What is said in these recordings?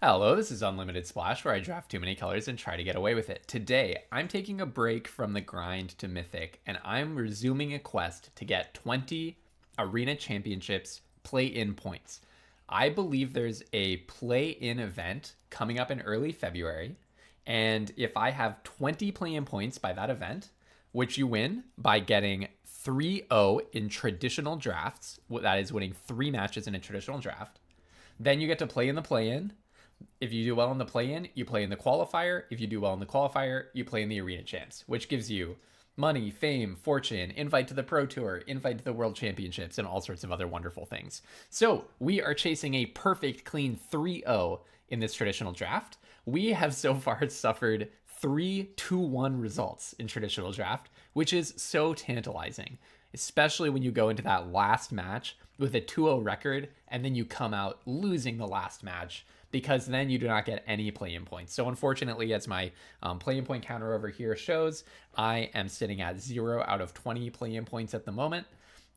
Hello, this is Unlimited Splash, where I draft too many colors and try to get away with it. Today, I'm taking a break from the grind to Mythic, and I'm resuming a quest to get 20 Arena Championships play-in points. I believe there's a play-in event coming up in early February, and if I have 20 play-in points by that event, which you win by getting 3-0 in traditional drafts, that is winning 3 matches in a traditional draft, then you get to play in the play-in. If you do well in the play-in, you play in the qualifier. If you do well in the qualifier, you play in the arena champs, which gives you money, fame, fortune, invite to the Pro Tour, invite to the World Championships, and all sorts of other wonderful things. So we are chasing a perfect, clean 3-0 in this traditional draft. We have so far suffered 3-2-1 results in traditional draft, which is so tantalizing, especially when you go into that last match with a 2-0 record and then you come out losing the last match, because then you do not get any play-in points. So unfortunately, as my play-in point counter over here shows, I am sitting at 0 out of 20 play-in points at the moment.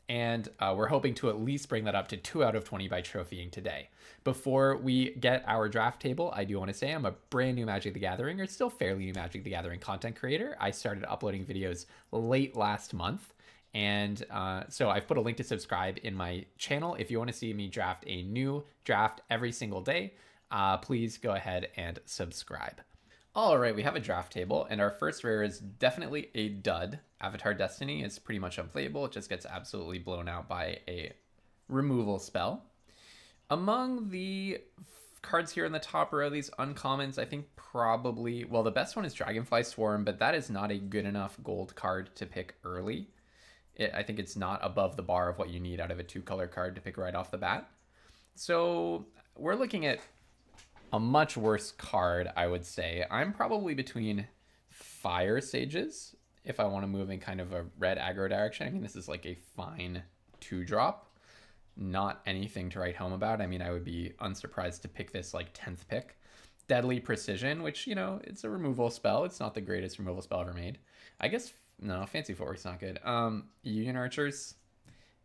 And we're hoping to at least bring that up to 2 out of 20 by trophying today. Before we get our draft table, I do want to say I'm a brand new Magic the Gathering, or still fairly new Magic the Gathering content creator. I started uploading videos late last month. And so I've put a link to subscribe in my channel. If you want to see me draft a new draft every single day, please go ahead and subscribe. All right, we have a draft table, and our first rare is definitely a dud. Avatar Destiny is pretty much unplayable. It just gets absolutely blown out by a removal spell. Among the cards here in the top row, these uncommons, I think probably, well, the best one is Dragonfly Swarm, but that is not a good enough gold card to pick early. I think it's not above the bar of what you need out of a 2-color card to pick right off the bat. So we're looking at a much worse card, I would say. I'm probably between Fire Sages if I want to move in kind of a red aggro direction. I mean, this is like a fine 2-drop. Not anything to write home about. I mean, I would be unsurprised to pick this like 10th pick. Deadly Precision, which, you know, it's a removal spell. It's not the greatest removal spell ever made. I guess, no, Fancy Footwork's not good. Union Archers,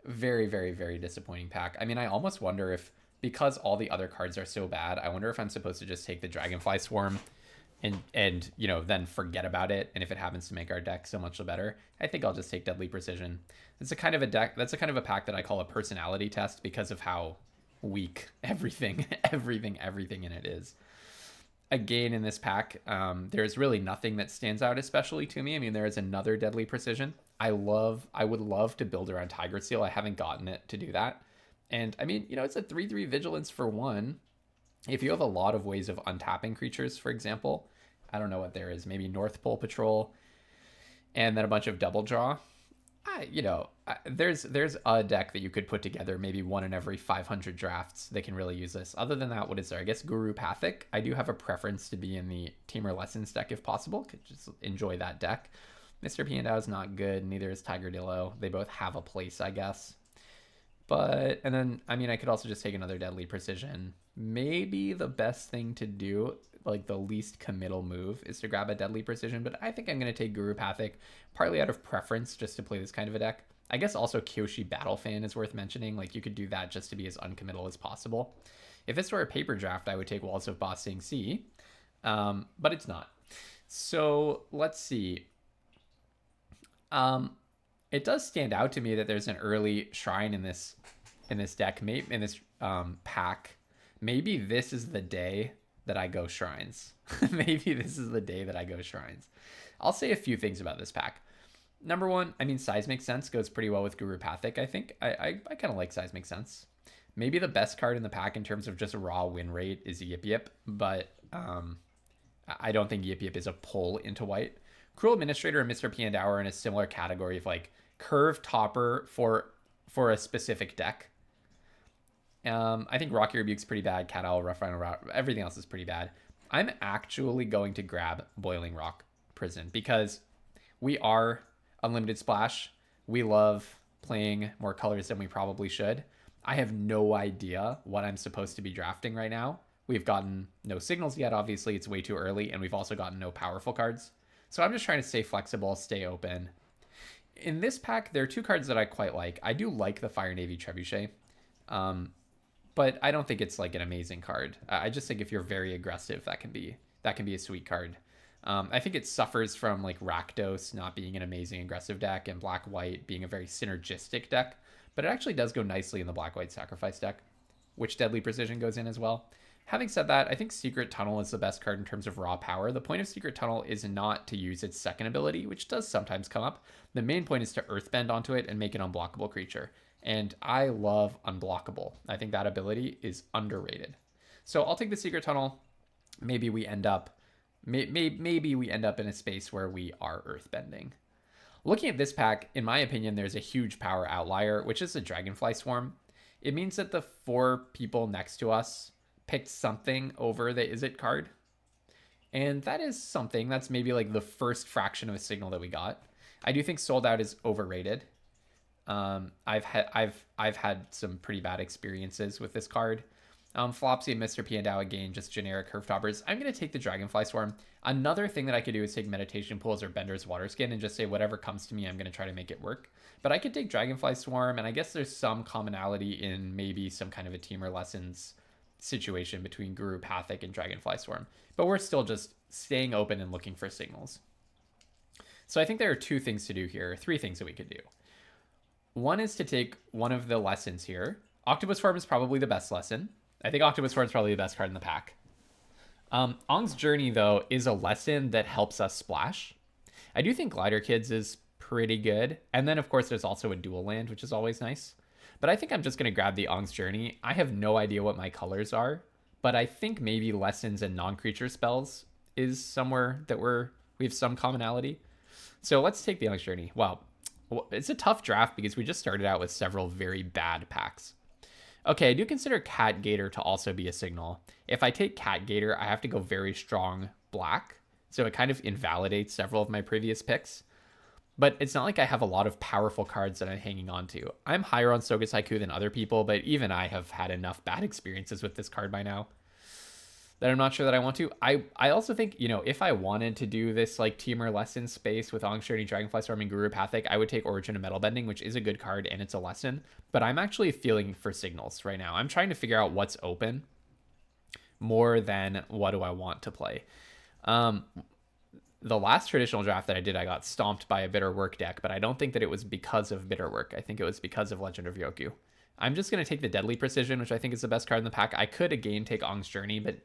very, very, very disappointing pack. I mean, I almost wonder if, because all the other cards are so bad, I wonder if I'm supposed to just take the Dragonfly Swarm and you know, then forget about it. And if it happens to make our deck so much better, I think I'll just take Deadly Precision. It's a kind of a deck, that's a kind of a pack that I call a personality test because of how weak everything in it is. Again, in this pack, there's really nothing that stands out especially to me. I mean, there is another Deadly Precision. I would love to build around Tiger Seal. I haven't gotten it to do that. And I mean, you know, it's a 3/3 vigilance for 1. If you have a lot of ways of untapping creatures, for example, I don't know what there is, maybe North Pole Patrol, and then a bunch of double draw. There's a deck that you could put together, maybe one in every 500 drafts that can really use this. Other than that, what is there? I guess Guru Pathic. I do have a preference to be in the Temur Lessons deck if possible. Could just enjoy that deck. Mr. Piandao is not good. Neither is Tiger Dillo. They both have a place, I guess. But, and then, I mean, I could also just take another Deadly Precision. Maybe the best thing to do, like the least committal move, is to grab a Deadly Precision. But I think I'm going to take Guru Pathic, partly out of preference, just to play this kind of a deck. I guess also Kyoshi Battle Fan is worth mentioning. Like, you could do that just to be as uncommittal as possible. If this were a paper draft, I would take Walls of Ba Sing Se. But it's not. So, let's see. It does stand out to me that there's an early shrine in this deck, maybe in this pack. Maybe this is the day that I go shrines. Maybe this is the day that I go shrines. I'll say a few things about this pack. Number one, I mean, Seismic Sense goes pretty well with Guru Pathic, I think. I kind of like Seismic Sense. Maybe the best card in the pack in terms of just raw win rate is Yip Yip, but I don't think Yip Yip is a pull into white. Cruel Administrator and Mr. Piandao are in a similar category of like curve topper for a specific deck. I think Rocky Rebuke's pretty bad. Cat Owl, Rough Rhino, everything else is pretty bad. I'm actually going to grab Boiling Rock Prison because we are Unlimited Splash. We love playing more colors than we probably should. I have no idea what I'm supposed to be drafting right now. We've gotten no signals yet. Obviously, it's way too early, and we've also gotten no powerful cards. So I'm just trying to stay flexible, stay open. In this pack, there are 2 cards that I quite like. I do like the Fire Navy Trebuchet. but I don't think it's like an amazing card. I just think if you're very aggressive, that can be a sweet card. I think it suffers from like Rakdos not being an amazing aggressive deck and Black-White being a very synergistic deck, but it actually does go nicely in the Black-White sacrifice deck, which Deadly Precision goes in as well. Having said that, I think Secret Tunnel is the best card in terms of raw power. The point of Secret Tunnel is not to use its second ability, which does sometimes come up. The main point is to Earthbend onto it and make an unblockable creature. And I love unblockable. I think that ability is underrated. So I'll take the Secret Tunnel. Maybe we end up in a space where we are Earthbending. Looking at this pack, in my opinion, there's a huge power outlier, which is the Dragonfly Swarm. It means that the 4 people next to us picked something over the Is It card. And that is something. That's maybe like the first fraction of a signal that we got. I do think Sold Out is overrated. I've had some pretty bad experiences with this card. Flopsy and Mr. P and Dow again, just generic curve toppers. I'm going to take the Dragonfly Swarm. Another thing that I could do is take Meditation Pools or Bender's Waterskin and just say whatever comes to me, I'm going to try to make it work. But I could take Dragonfly Swarm, and I guess there's some commonality in maybe some kind of a Teamer Lessons situation between Guru Pathic and Dragonfly Swarm. But we're still just staying open and looking for signals. So I think there are 2 things to do here, 3 things that we could do. One is to take one of the lessons here. Octopus Farm is probably the best lesson. I think Octopus Farm is probably the best card in the pack. Ong's Journey, though, is a lesson that helps us splash. I do think Glider Kids is pretty good. And then, of course, there's also a dual land, which is always nice. But I think I'm just going to grab the Ong's Journey. I have no idea what my colors are, but I think maybe lessons and non-creature spells is somewhere that we have some commonality. So let's take the Ong's Journey. Wow. It's a tough draft because we just started out with several very bad packs. Okay, I do consider Cat Gator to also be a signal. If I take Cat Gator, I have to go very strong black. So it kind of invalidates several of my previous picks. But it's not like I have a lot of powerful cards that I'm hanging on to. I'm higher on Sogus Haiku than other people, but even I have had enough bad experiences with this card by now that I'm not sure that I want to. I also think, if I wanted to do this like Teamer Lesson space with Ong's Journey, Dragonfly Storm, and Guru Pathic, I would take Origin of Metal Bending, which is a good card and it's a lesson. But I'm actually feeling for signals right now. I'm trying to figure out what's open more than what do I want to play. The last traditional draft that I did, I got stomped by a Bitter Work deck, but I don't think that it was because of Bitter Work. I think it was because of Legend of Ryoku. I'm just going to take the Deadly Precision, which I think is the best card in the pack. I could again take Ong's Journey, but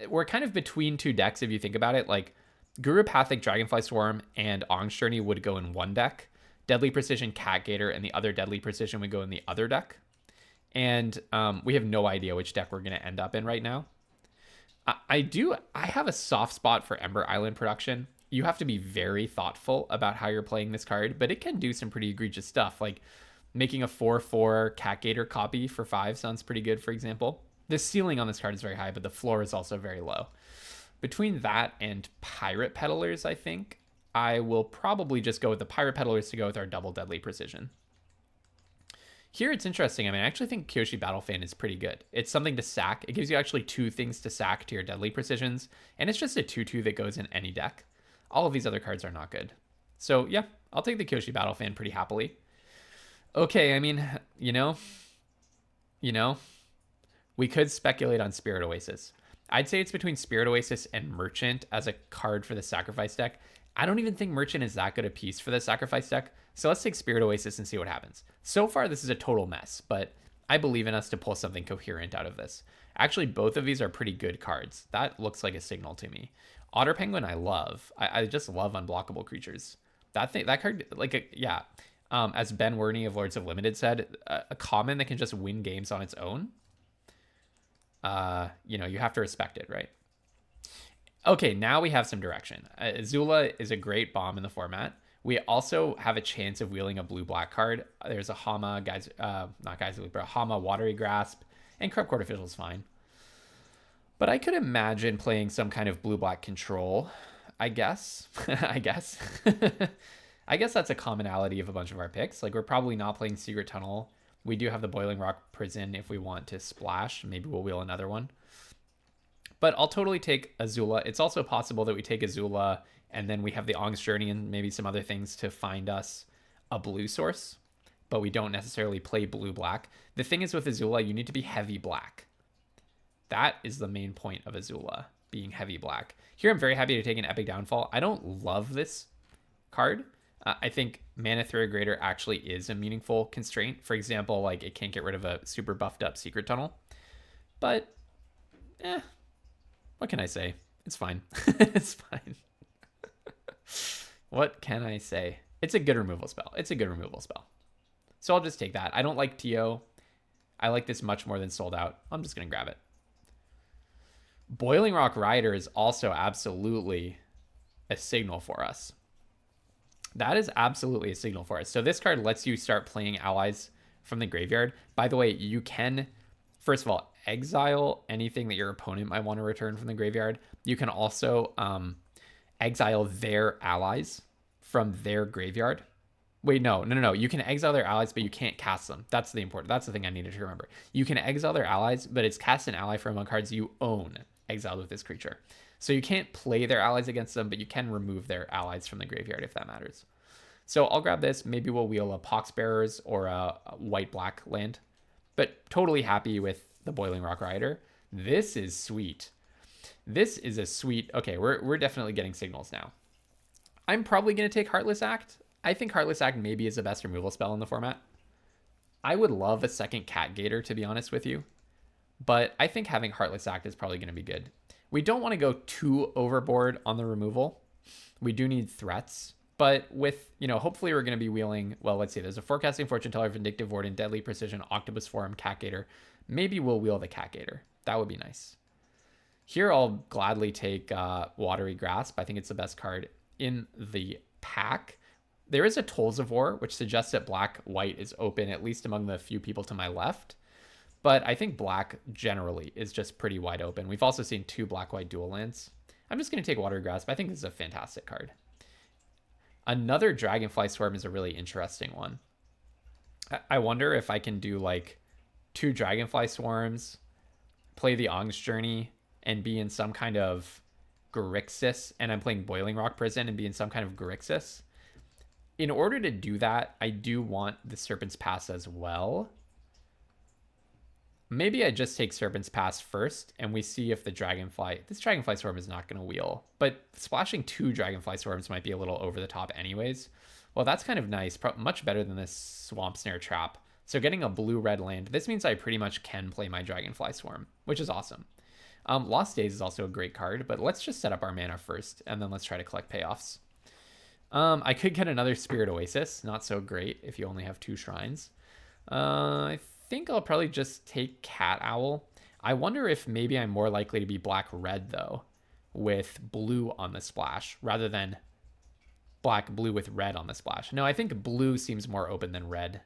we're kind of between 2 decks if you think about it. Like Guru Pathic, Dragonfly Swarm, and Ong's Journey would go in one deck. Deadly Precision, Cat Gator, and the other Deadly Precision would go in the other deck. And we have no idea which deck we're going to end up in right now. I have a soft spot for Ember Island production. You have to be very thoughtful about how you're playing this card, but it can do some pretty egregious stuff. Like making a 4/4 Cat Gator copy for 5 sounds pretty good, for example. The ceiling on this card is very high, but the floor is also very low. Between that and Pirate Peddlers, I think, I will probably just go with the Pirate Peddlers to go with our double Deadly Precision. Here it's interesting. I mean, I actually think Kyoshi Battlefan is pretty good. It's something to sack. It gives you actually 2 things to sack to your Deadly Precisions, and it's just a 2/2 that goes in any deck. All of these other cards are not good. So yeah, I'll take the Kyoshi Battlefan pretty happily. Okay, I mean, we could speculate on Spirit Oasis. I'd say it's between Spirit Oasis and Merchant as a card for the Sacrifice deck. I don't even think Merchant is that good a piece for the Sacrifice deck. So let's take Spirit Oasis and see what happens. So far, this is a total mess, but I believe in us to pull something coherent out of this. Actually, both of these are pretty good cards. That looks like a signal to me. Otter Penguin, I love. I just love unblockable creatures. That card, as Ben Werney of Lords of Limited said, a common that can just win games on its own. You have to respect it, right? Okay, now we have some direction. Azula is a great bomb in the format. We also have a chance of wheeling a blue-black card. There's a Hama, a Hama Watery Grasp, and Corrupt Court Official is fine. But I could imagine playing some kind of blue-black control, I guess. I guess that's a commonality of a bunch of our picks. Like, we're probably not playing Secret Tunnel. We do have the Boiling Rock Prison if we want to splash. Maybe we'll wheel another one. But I'll totally take Azula. It's also possible that we take Azula and then we have the Ong's Journey and maybe some other things to find us a blue source. but we don't necessarily play blue-black. The thing is with Azula, you need to be heavy black. That is the main point of Azula, being heavy black. Here I'm very happy to take an Epic Downfall. I don't love this card. I think Mana Through actually is a meaningful constraint. For example, like it can't get rid of a super buffed up Secret Tunnel. But, what can I say? It's fine. It's fine. What can I say? It's a good removal spell. It's a good removal spell. So I'll just take that. I don't like TO. I like this much more than Sold Out. I'm just going to grab it. Boiling Rock Rider is also absolutely a signal for us. That is absolutely a signal for us. So this card lets you start playing allies from the graveyard. By the way, you can, first of all, exile anything that your opponent might want to return from the graveyard. You can also exile their allies from their graveyard. Wait, no. You can exile their allies, but you can't cast them. That's the thing I needed to remember. You can exile their allies, but it's cast an ally from among cards you own exiled with this creature. So you can't play their allies against them, but you can remove their allies from the graveyard if that matters. So I'll grab this. Maybe we'll wheel a Poxbearers or a white-black land. But totally happy with the Boiling Rock Rider. This is sweet. This is a sweet... Okay, we're definitely getting signals now. I'm probably going to take Heartless Act. I think Heartless Act maybe is the best removal spell in the format. I would love a second Cat Gator, to be honest with you. But I think having Heartless Act is probably going to be good. We don't want to go too overboard on the removal. We do need threats. But with, hopefully we're going to be wheeling... Well, let's see. There's a Forecasting Fortune Teller, Vindictive Warden, Deadly Precision, Octopus Form, Cat Gator. Maybe we'll wheel the Cat Gator. That would be nice. Here I'll gladly take Watery Grasp. I think it's the best card in the pack. There is a Tolls of War, which suggests that black-white is open, at least among the few people to my left. But I think black generally is just pretty wide open. We've also seen 2 black-white dual lands. I'm just going to take Watery Grasp. I think this is a fantastic card. Another Dragonfly Swarm is a really interesting one. I wonder if I can do like 2 Dragonfly Swarms, play the Ong's Journey, and be in some kind of Grixis, and I'm playing Boiling Rock Prison and be in some kind of Grixis. In order to do that, I do want the Serpent's Pass as well. Maybe I just take Serpent's Pass first, and we see if the Dragonfly... This Dragonfly Swarm is not going to wheel, but splashing 2 Dragonfly Swarms might be a little over the top anyways. Well, that's kind of nice. Much better than this Swamp Snare Trap. So getting a blue-red land, this means I pretty much can play my Dragonfly Swarm, which is awesome. Lost Days is also a great card, but let's just set up our mana first, and then let's try to collect payoffs. I could get another Spirit Oasis. Not so great if you only have 2 shrines. I think I'll probably just take Cat Owl. I wonder if maybe I'm more likely to be black-red, though, with blue on the splash, rather than black-blue with red on the splash. No, I think blue seems more open than red,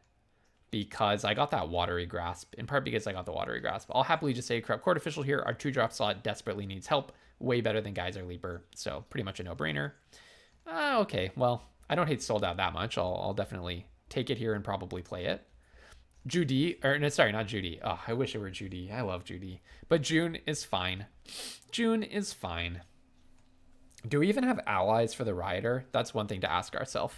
because I got that Watery Grasp, in part because I got the Watery Grasp. I'll happily just say Corrupt Court Official here. Our 2-drop slot desperately needs help. Way better than Geyser Leaper, so pretty much a no-brainer. Okay, well, I don't hate Sold Out that much. I'll definitely take it here and probably play it. Judy, or no, sorry, not Judy. Oh, I wish it were Judy. I love Judy. But June is fine. June is fine. Do we even have allies for the Rioter? That's one thing to ask ourselves.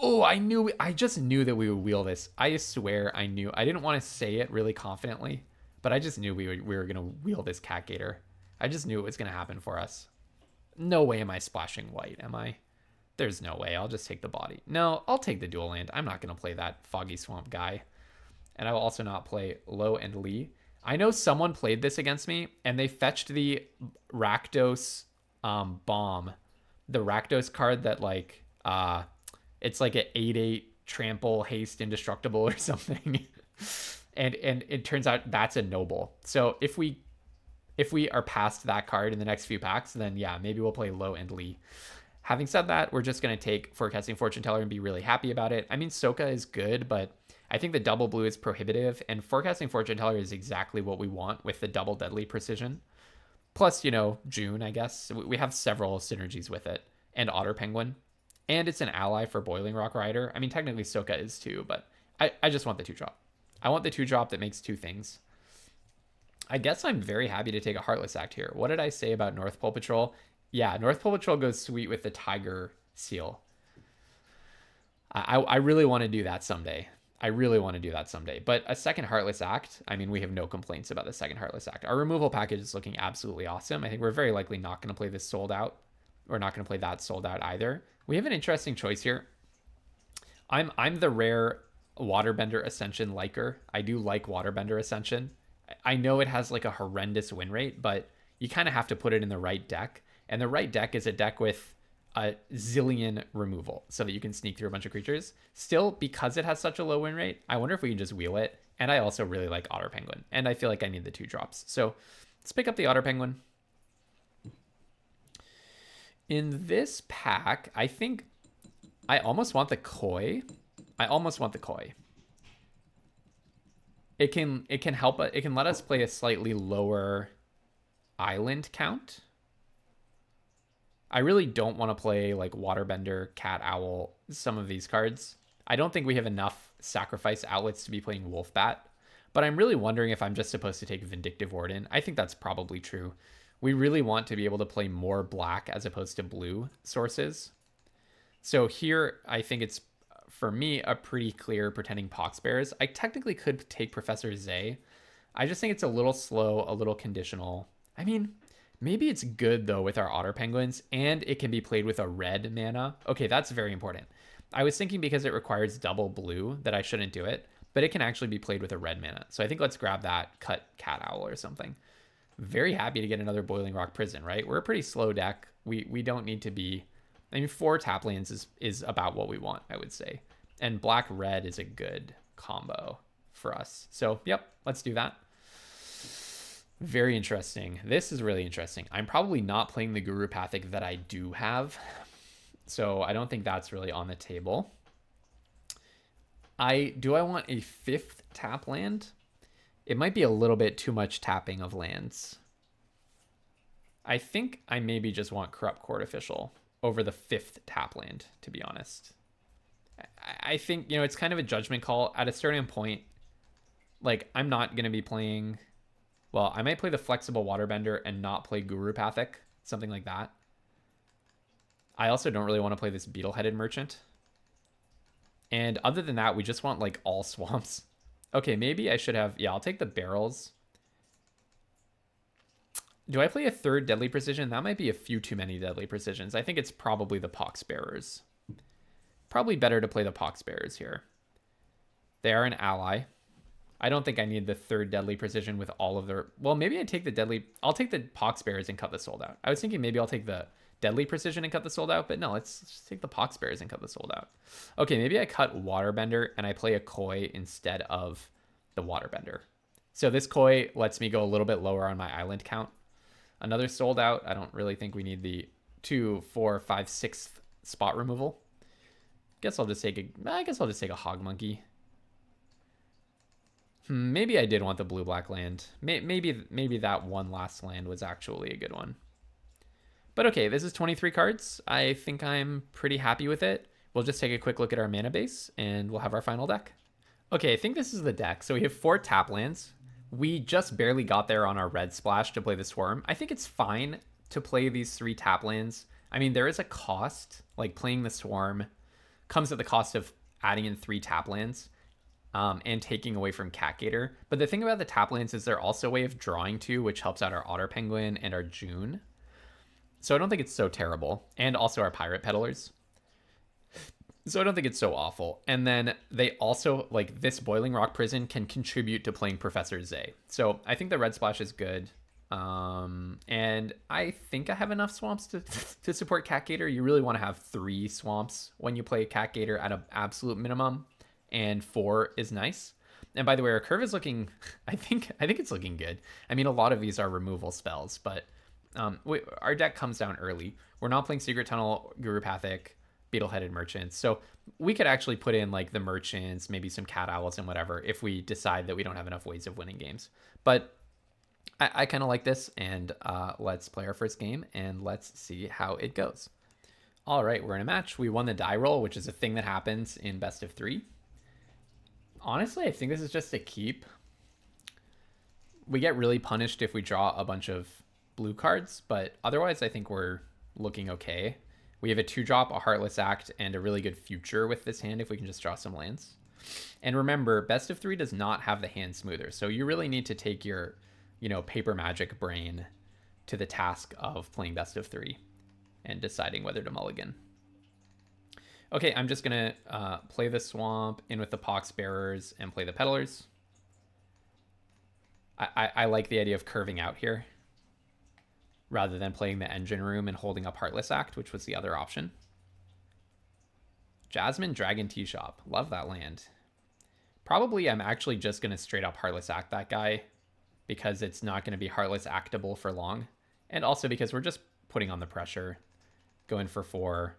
Oh, I just knew that we would wheel this. I swear I knew. I didn't want to say it really confidently, but I just knew we were going to wheel this Cat Gator. I just knew it was going to happen for us. No way am I splashing white, am I? There's no way. I'll just take the body. No, I'll take the dual land. I'm not going to play that Foggy Swamp guy. And I will also not play Lo and Lee. I know someone played this against me, and they fetched the Rakdos bomb. The Rakdos card that, like, it's like an 8/8 trample, haste, indestructible or something. and it turns out that's a noble. So if we are past that card in the next few packs, then yeah, maybe we'll play Lo and Lee. Having said that, we're just going to take Forecasting Fortune Teller and be really happy about it. I mean, Soka is good, but I think the double blue is prohibitive, and Forecasting Fortune Teller is exactly what we want with the double Deadly Precision. Plus, June, I guess. We have several synergies with it. And Otter Penguin. And it's an ally for Boiling Rock Rider. I mean, technically Soka is too, but I just want the 2-drop. I want the 2-drop that makes 2 things. I guess I'm very happy to take a Heartless Act here. What did I say about North Pole Patrol? Yeah, North Pole Patrol goes sweet with the Tiger Seal. I really want to do that someday. I really want to do that someday. But a second Heartless Act, I mean, we have no complaints about the second Heartless Act. Our removal package is looking absolutely awesome. I think we're very likely not going to play this sold out. We're not going to play that sold out either. We have an interesting choice here. I'm the rare Waterbender Ascension liker. I do like Waterbender Ascension. I know it has like a horrendous win rate, but you kind of have to put it in the right deck. And the right deck is a deck with a zillion removal so that you can sneak through a bunch of creatures. Still, because it has such a low win rate, I wonder if we can just wheel it. And I also really like Otter Penguin. And I feel like I need the 2 drops. So let's pick up the Otter Penguin. In this pack, I think I almost want the Koi. I almost want the Koi. It can help. It can let us play a slightly lower island count. I really don't want to play like Waterbender, Cat Owl, some of these cards. I don't think we have enough sacrifice outlets to be playing Wolfbat, but I'm really wondering if I'm just supposed to take Vindictive Warden. I think that's probably true. We really want to be able to play more black as opposed to blue sources. So here, I think it's, for me, a pretty clear Pretending Poxbears. I technically could take Professor Zay. I just think it's a little slow, a little conditional. I mean, maybe it's good, though, with our Otter Penguins, and it can be played with a red mana. Okay, that's very important. I was thinking because it requires double blue that I shouldn't do it, but it can actually be played with a red mana. So I think let's grab that, cut Cat Owl or something. Very happy to get another Boiling Rock Prison, right? We're a pretty slow deck. We don't need to be... I mean, 4 tap lands is about what we want, I would say. And black-red is a good combo for us. So, yep, let's do that. Very interesting. This is really interesting. I'm probably not playing the Gurupathic that I do have. So I don't think that's really on the table. Do I want a 5th tap land? It might be a little bit too much tapping of lands. I think I maybe just want Corrupt Court Official over the 5th tap land, to be honest. I think, you know, it's kind of a judgment call. At a certain point, like, I'm not going to be playing... Well, I might play the Flexible Waterbender and not play Gurupathic, something like that. I also don't really want to play this Beetle-Headed Merchant. And other than that, we just want, like, all swamps. Okay, maybe I should have... Yeah, I'll take the barrels. Do I play a 3rd Deadly Precision? That might be a few too many Deadly Precisions. I think it's probably the Poxbearers. Probably better to play the Poxbearers here. They are an ally. I don't think I need the 3rd Deadly Precision with all of their... Well, maybe I take the Deadly... I'll take the Poxbearers and cut the Sold Out. I was thinking maybe I'll take the Deadly Precision and cut the Sold Out, but no, let's just take the Poxbearers and cut the Sold Out. Okay, maybe I cut Waterbender and I play a Koi instead of the Waterbender. So this Koi lets me go a little bit lower on my island count. Another Sold Out. I don't really think we need the 2, 4, 5, 6th spot removal. I guess I'll just take a Hog Monkey. Maybe I did want the blue-black land. Maybe that one last land was actually a good one. But okay, this is 23 cards. I think I'm pretty happy with it. We'll just take a quick look at our mana base, and we'll have our final deck. Okay, I think this is the deck. So we have 4 tap lands. We just barely got there on our red splash to play the Swarm. I think it's fine to play these 3 tap lands. I mean, there is a cost. Like, playing the Swarm comes at the cost of adding in 3 tap lands. And taking away from Catgator. But the thing about the tap lands is they're also a way of drawing 2, which helps out our Otter Penguin and our June. So I don't think it's so terrible. And also our Pirate Peddlers. So I don't think it's so awful. And then they also, like, this Boiling Rock Prison can contribute to playing Professor Zay. So I think the red splash is good. And I think I have enough swamps to support Catgator. You really want to have 3 swamps when you play Catgator at an absolute minimum. And 4 is nice. And by the way, our curve is looking, I think it's looking good. I mean, a lot of these are removal spells, but our deck comes down early. We're not playing Secret Tunnel, Gurupathic, Beetle-Headed Merchants. So we could actually put in like the Merchants, maybe some Cat Owls and whatever, if we decide that we don't have enough ways of winning games. But I kind of like this, and let's play our first game, and let's see how it goes. All right, we're in a match. We won the die roll, which is a thing that happens in best of 3. Honestly, I think this is just a keep. We get really punished if we draw a bunch of blue cards, but otherwise I think we're looking okay. We have a 2-drop, a Heartless Act, and a really good future with this hand if we can just draw some lands. And remember, best of 3 does not have the hand smoother, so you really need to take your, paper magic brain to the task of playing best of 3 and deciding whether to mulligan. Okay, I'm just going to play the Swamp in with the Pox Bearers and play the Peddlers. I like the idea of curving out here rather than playing the Engine Room and holding up Heartless Act, which was the other option. Jasmine Dragon Tea Shop. Love that land. Probably I'm actually just going to straight up Heartless Act that guy because it's not going to be Heartless Actable for long. And also because we're just putting on the pressure, going for 4,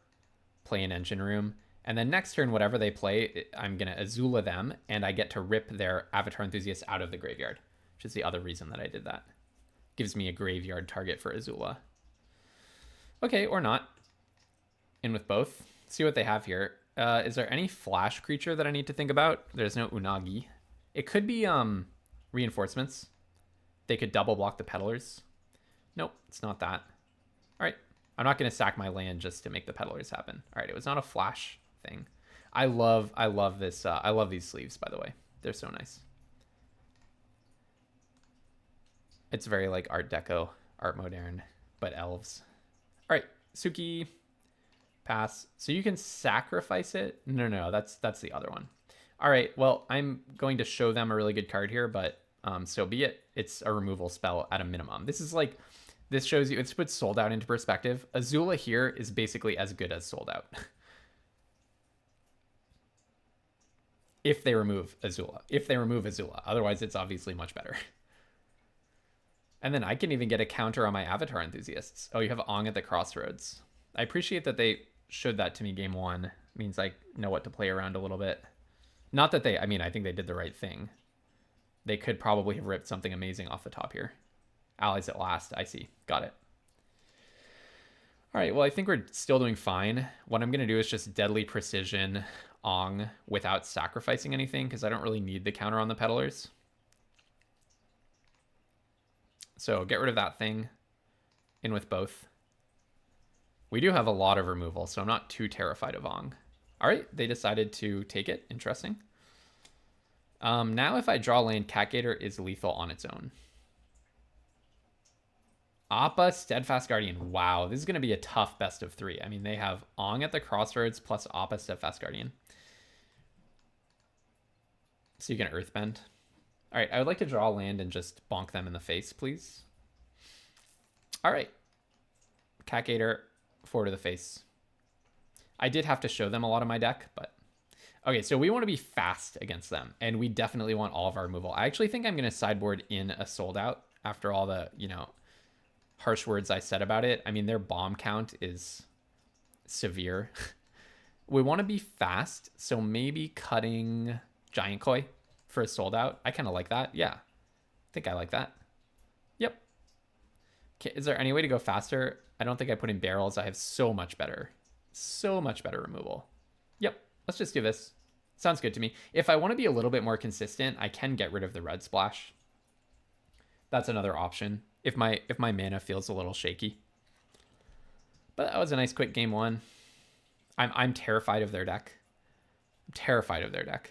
play an Engine Room. And then next turn, whatever they play, I'm going to Azula them, and I get to rip their Avatar Enthusiast out of the graveyard, which is the other reason that I did that. Gives me a graveyard target for Azula. Okay, or not. In with both. See what they have here. Is there any flash creature that I need to think about? There's no Unagi. It could be reinforcements. They could double block the Peddlers. Nope, it's not that. All right. I'm not going to sack my land just to make the Peddlers happen. All right, it was not a flash thing. I love this. I love these sleeves, by the way. They're so nice. It's very like Art Deco, Art Moderne, but elves. All right, Suki, pass. So you can sacrifice it. No, that's the other one. All right, well, I'm going to show them a really good card here, but so be it. It's a removal spell at a minimum. This shows you, it's put Sold Out into perspective. Azula here is basically as good as Sold Out. If they remove Azula. Otherwise, it's obviously much better. And then I can even get a counter on my Avatar Enthusiasts. Oh, you have Ong at the Crossroads. I appreciate that they showed that to me game 1. It means I know what to play around a little bit. Not that I think they did the right thing. They could probably have ripped something amazing off the top here. Allies at last. I see. Got it. All right, well, I think we're still doing fine. What I'm going to do is just Deadly Precision Ong without sacrificing anything because I don't really need the counter on the Peddlers. So get rid of that thing. In with both. We do have a lot of removal, so I'm not too terrified of Ong. All right, they decided to take it. Interesting. Now if I draw land, Catgator is lethal on its own. Appa, Steadfast Guardian. Wow, this is going to be a tough best of 3. I mean, they have Ong at the Crossroads plus Appa, Steadfast Guardian. So you can Earthbend. All right, I would like to draw land and just bonk them in the face, please. All right. Catgator, 4 to the face. I did have to show them a lot of my deck, but... Okay, so we want to be fast against them, and we definitely want all of our removal. I actually think I'm going to sideboard in a Sold Out after all the, harsh words I said about it. I mean, their bomb count is severe. We want to be fast, so maybe cutting Giant Koi for a Sold Out. I kind of like that. Yeah, I think I like that. Yep. Okay, is there any way to go faster? I don't think I put in barrels. I have so much better removal. Yep, let's just do this. Sounds good to me. If I want to be a little bit more consistent, I can get rid of the red splash. That's another option if my mana feels a little shaky. But that was a nice quick game 1. I'm terrified of their deck. I'm terrified of their deck.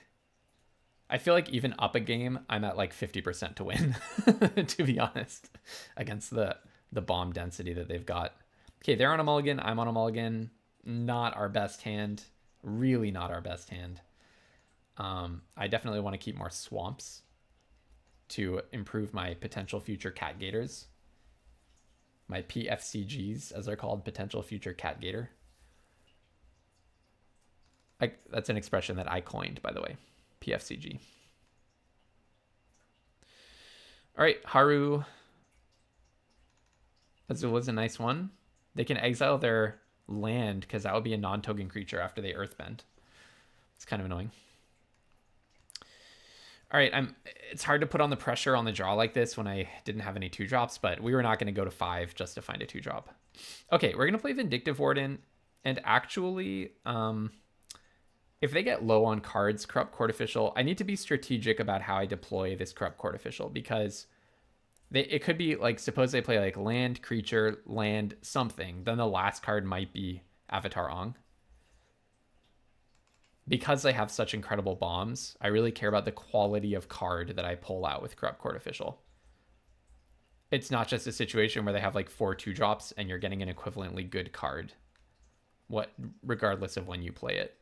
I feel like even up a game, I'm at like 50% to win, to be honest, against the bomb density that they've got. Okay, they're on a mulligan. I'm on a mulligan. Not our best hand. Really not our best hand. I definitely want to keep more swamps to improve my potential future Catgators. My PFCGs, as they're called, potential future Catgator. That's an expression that I coined, by the way. PFCG. All right, Haru. Azula's a nice one. They can exile their land because that would be a non-token creature after they Earthbend. It's kind of annoying. All right, it's hard to put on the pressure on the draw like this when I didn't have any 2-drops, but we were not going to go to 5 just to find a 2-drop. Okay, we're going to play Vindictive Warden, and actually, if they get low on cards, Corrupt Court Official, I need to be strategic about how I deploy this Corrupt Court Official, because it could be like, suppose they play like land, creature, land, something, then the last card might be Avatar Ong. Because they have such incredible bombs, I really care about the quality of card that I pull out with Corrupt Court Official. It's not just a situation where they have like 4 2-drops and you're getting an equivalently good card, regardless of when you play it.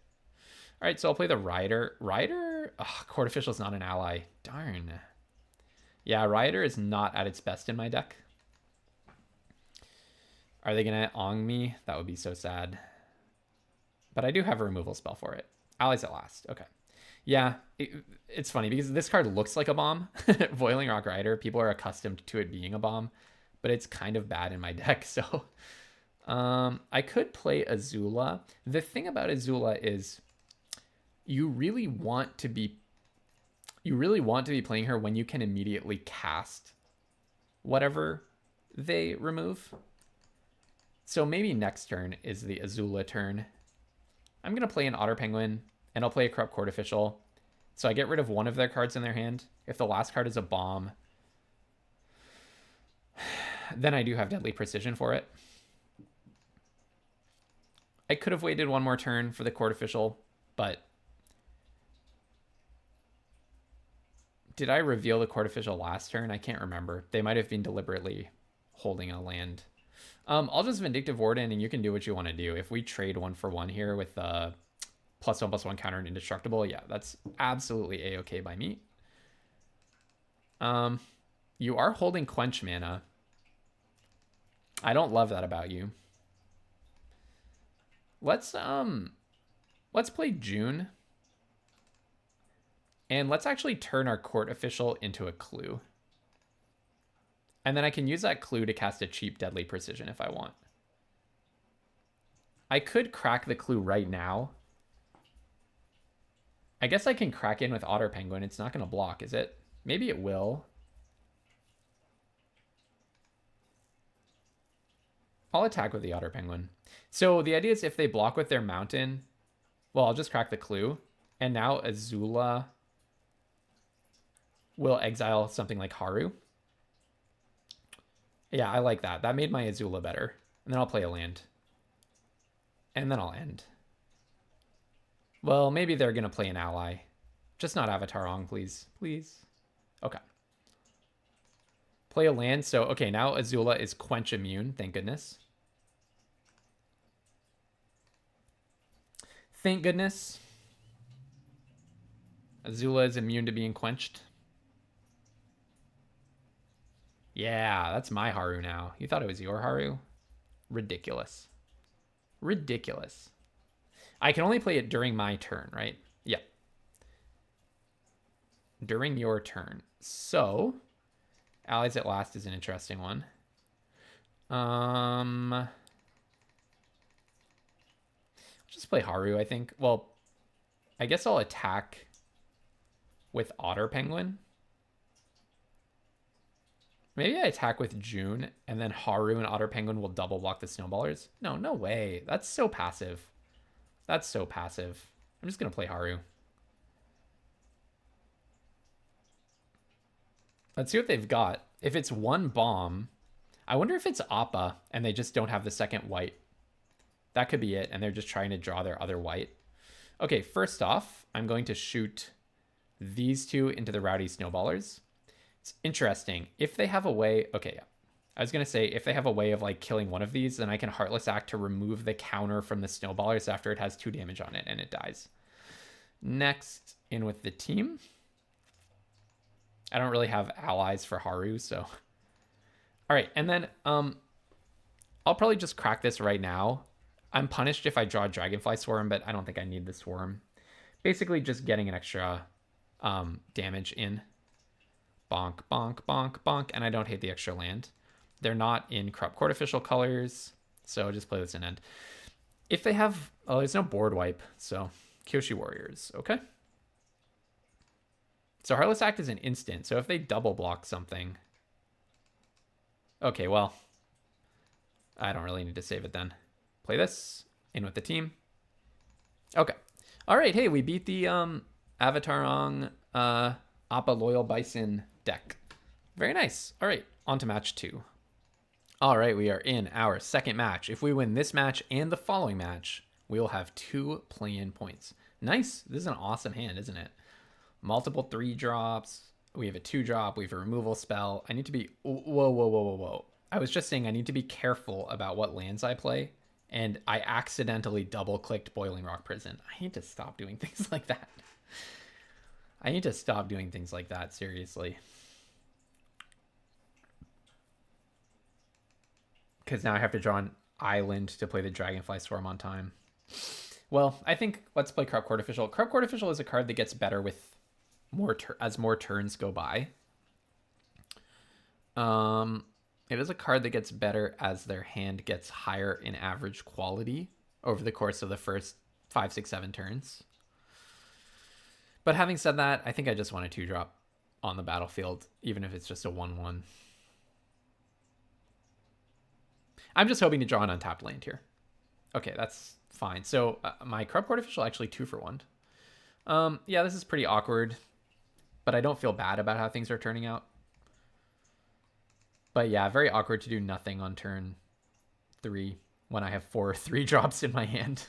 All right, so I'll play the Rider. Court Official is not an ally. Darn. Yeah, Rider is not at its best in my deck. Are they going to Ong me? That would be so sad. But I do have a removal spell for it. Allies at last. Okay. Yeah, it's funny because this card looks like a bomb. Boiling Rock Rider, people are accustomed to it being a bomb, but it's kind of bad in my deck, so... I could play Azula. The thing about Azula is you really want to be playing her when you can immediately cast whatever they remove. So maybe next turn is the Azula turn. I'm going to play an Otter Penguin, and I'll play a Corrupt Court Official. So I get rid of one of their cards in their hand. If the last card is a bomb, then I do have Deadly Precision for it. I could have waited one more turn for the Court Official, but... Did I reveal the Court Official last turn? I can't remember. They might have been deliberately holding a land. I'll just Vindictive Warden, and you can do what you want to do. If we trade 1-for-1 here with +1/+1 counter and indestructible, yeah, that's absolutely a-okay by me. You are holding Quench mana. I don't love that about you. Let's play June. And let's actually turn our Court Official into a clue. And then I can use that clue to cast a cheap Deadly Precision if I want. I could crack the clue right now. I guess I can crack in with Otter Penguin. It's not going to block, is it? Maybe it will. I'll attack with the Otter Penguin. So the idea is if they block with their mountain, well, I'll just crack the clue. And now Azula will exile something like Haru. Yeah, I like that. That made my Azula better. And then I'll play a land. And then I'll end. Well, maybe they're going to play an ally. Just not Avatar Ong, please. Please. Okay. Play a land. So, okay, now Azula is Quench immune. Thank goodness. Thank goodness. Azula is immune to being quenched. Yeah, that's my Haru now. You thought it was your Haru? Ridiculous. Ridiculous. I can only play it during my turn, right? Yeah. During your turn. So, Allies at Last is an interesting one. Just play Haru, I think. Well, I guess I'll attack with Otter Penguin. Maybe I attack with June, and then Haru and Otter Penguin will double block the Snowballers. No, no way. That's so passive. That's so passive. I'm just going to play Haru. Let's see what they've got. If it's one bomb, I wonder if it's Appa, and they just don't have the second white. That could be it, and they're just trying to draw their other white. Okay, first off, I'm going to shoot these two into the Rowdy Snowballers. It's interesting. If they have a way... Okay, yeah. I was going to say, if they have a way of like killing one of these, then I can Heartless Act to remove the counter from the Snowballers after it has 2 damage on it and it dies. Next, in with the team. I don't really have allies for Haru, so... All right, and then I'll probably just crack this right now. I'm punished if I draw Dragonfly Swarm, but I don't think I need the Swarm. Basically just getting an extra damage in. Bonk, bonk, bonk, bonk. And I don't hate the extra land. They're not in Corrupt Court Official colors, so just play this in end. If they have... Oh, there's no board wipe, so Kyoshi Warriors. Okay. So Heartless Act is an instant, so if they double block something... Okay, well... I don't really need to save it then. Play this. In with the team. Okay. All right, hey, we beat the Avatar Ong Appa Loyal Bison deck. Very nice. All right, on to match 2. All right, we are in our second match. If we win this match and the following match, we will have 2 play-in points. Nice. This is an awesome hand, isn't it? Multiple 3 drops. We have a 2 drop. We have a removal spell. I need to be... Whoa. I was just saying I need to be careful about what lands I play, and I accidentally double-clicked Boiling Rock Prison. I need to stop doing things like that. I need to stop doing things like that, seriously. Because now I have to draw an island to play the Dragonfly Swarm on time. Well, I think let's play Corrupt Court Official. Corrupt Court Official is a card that gets better with as more turns go by. It is a card that gets better as their hand gets higher in average quality over the course of the first 5, 6, 7 turns. But having said that, I think I just want a 2-drop on the battlefield, even if it's just a 1/1. I'm just hoping to draw an untapped land here. Okay, that's fine. So my Corrupt Court Official actually 2 for 1. Yeah, this is pretty awkward, but I don't feel bad about how things are turning out. But yeah, very awkward to do nothing on turn 3 when I have 4 3-drops in my hand.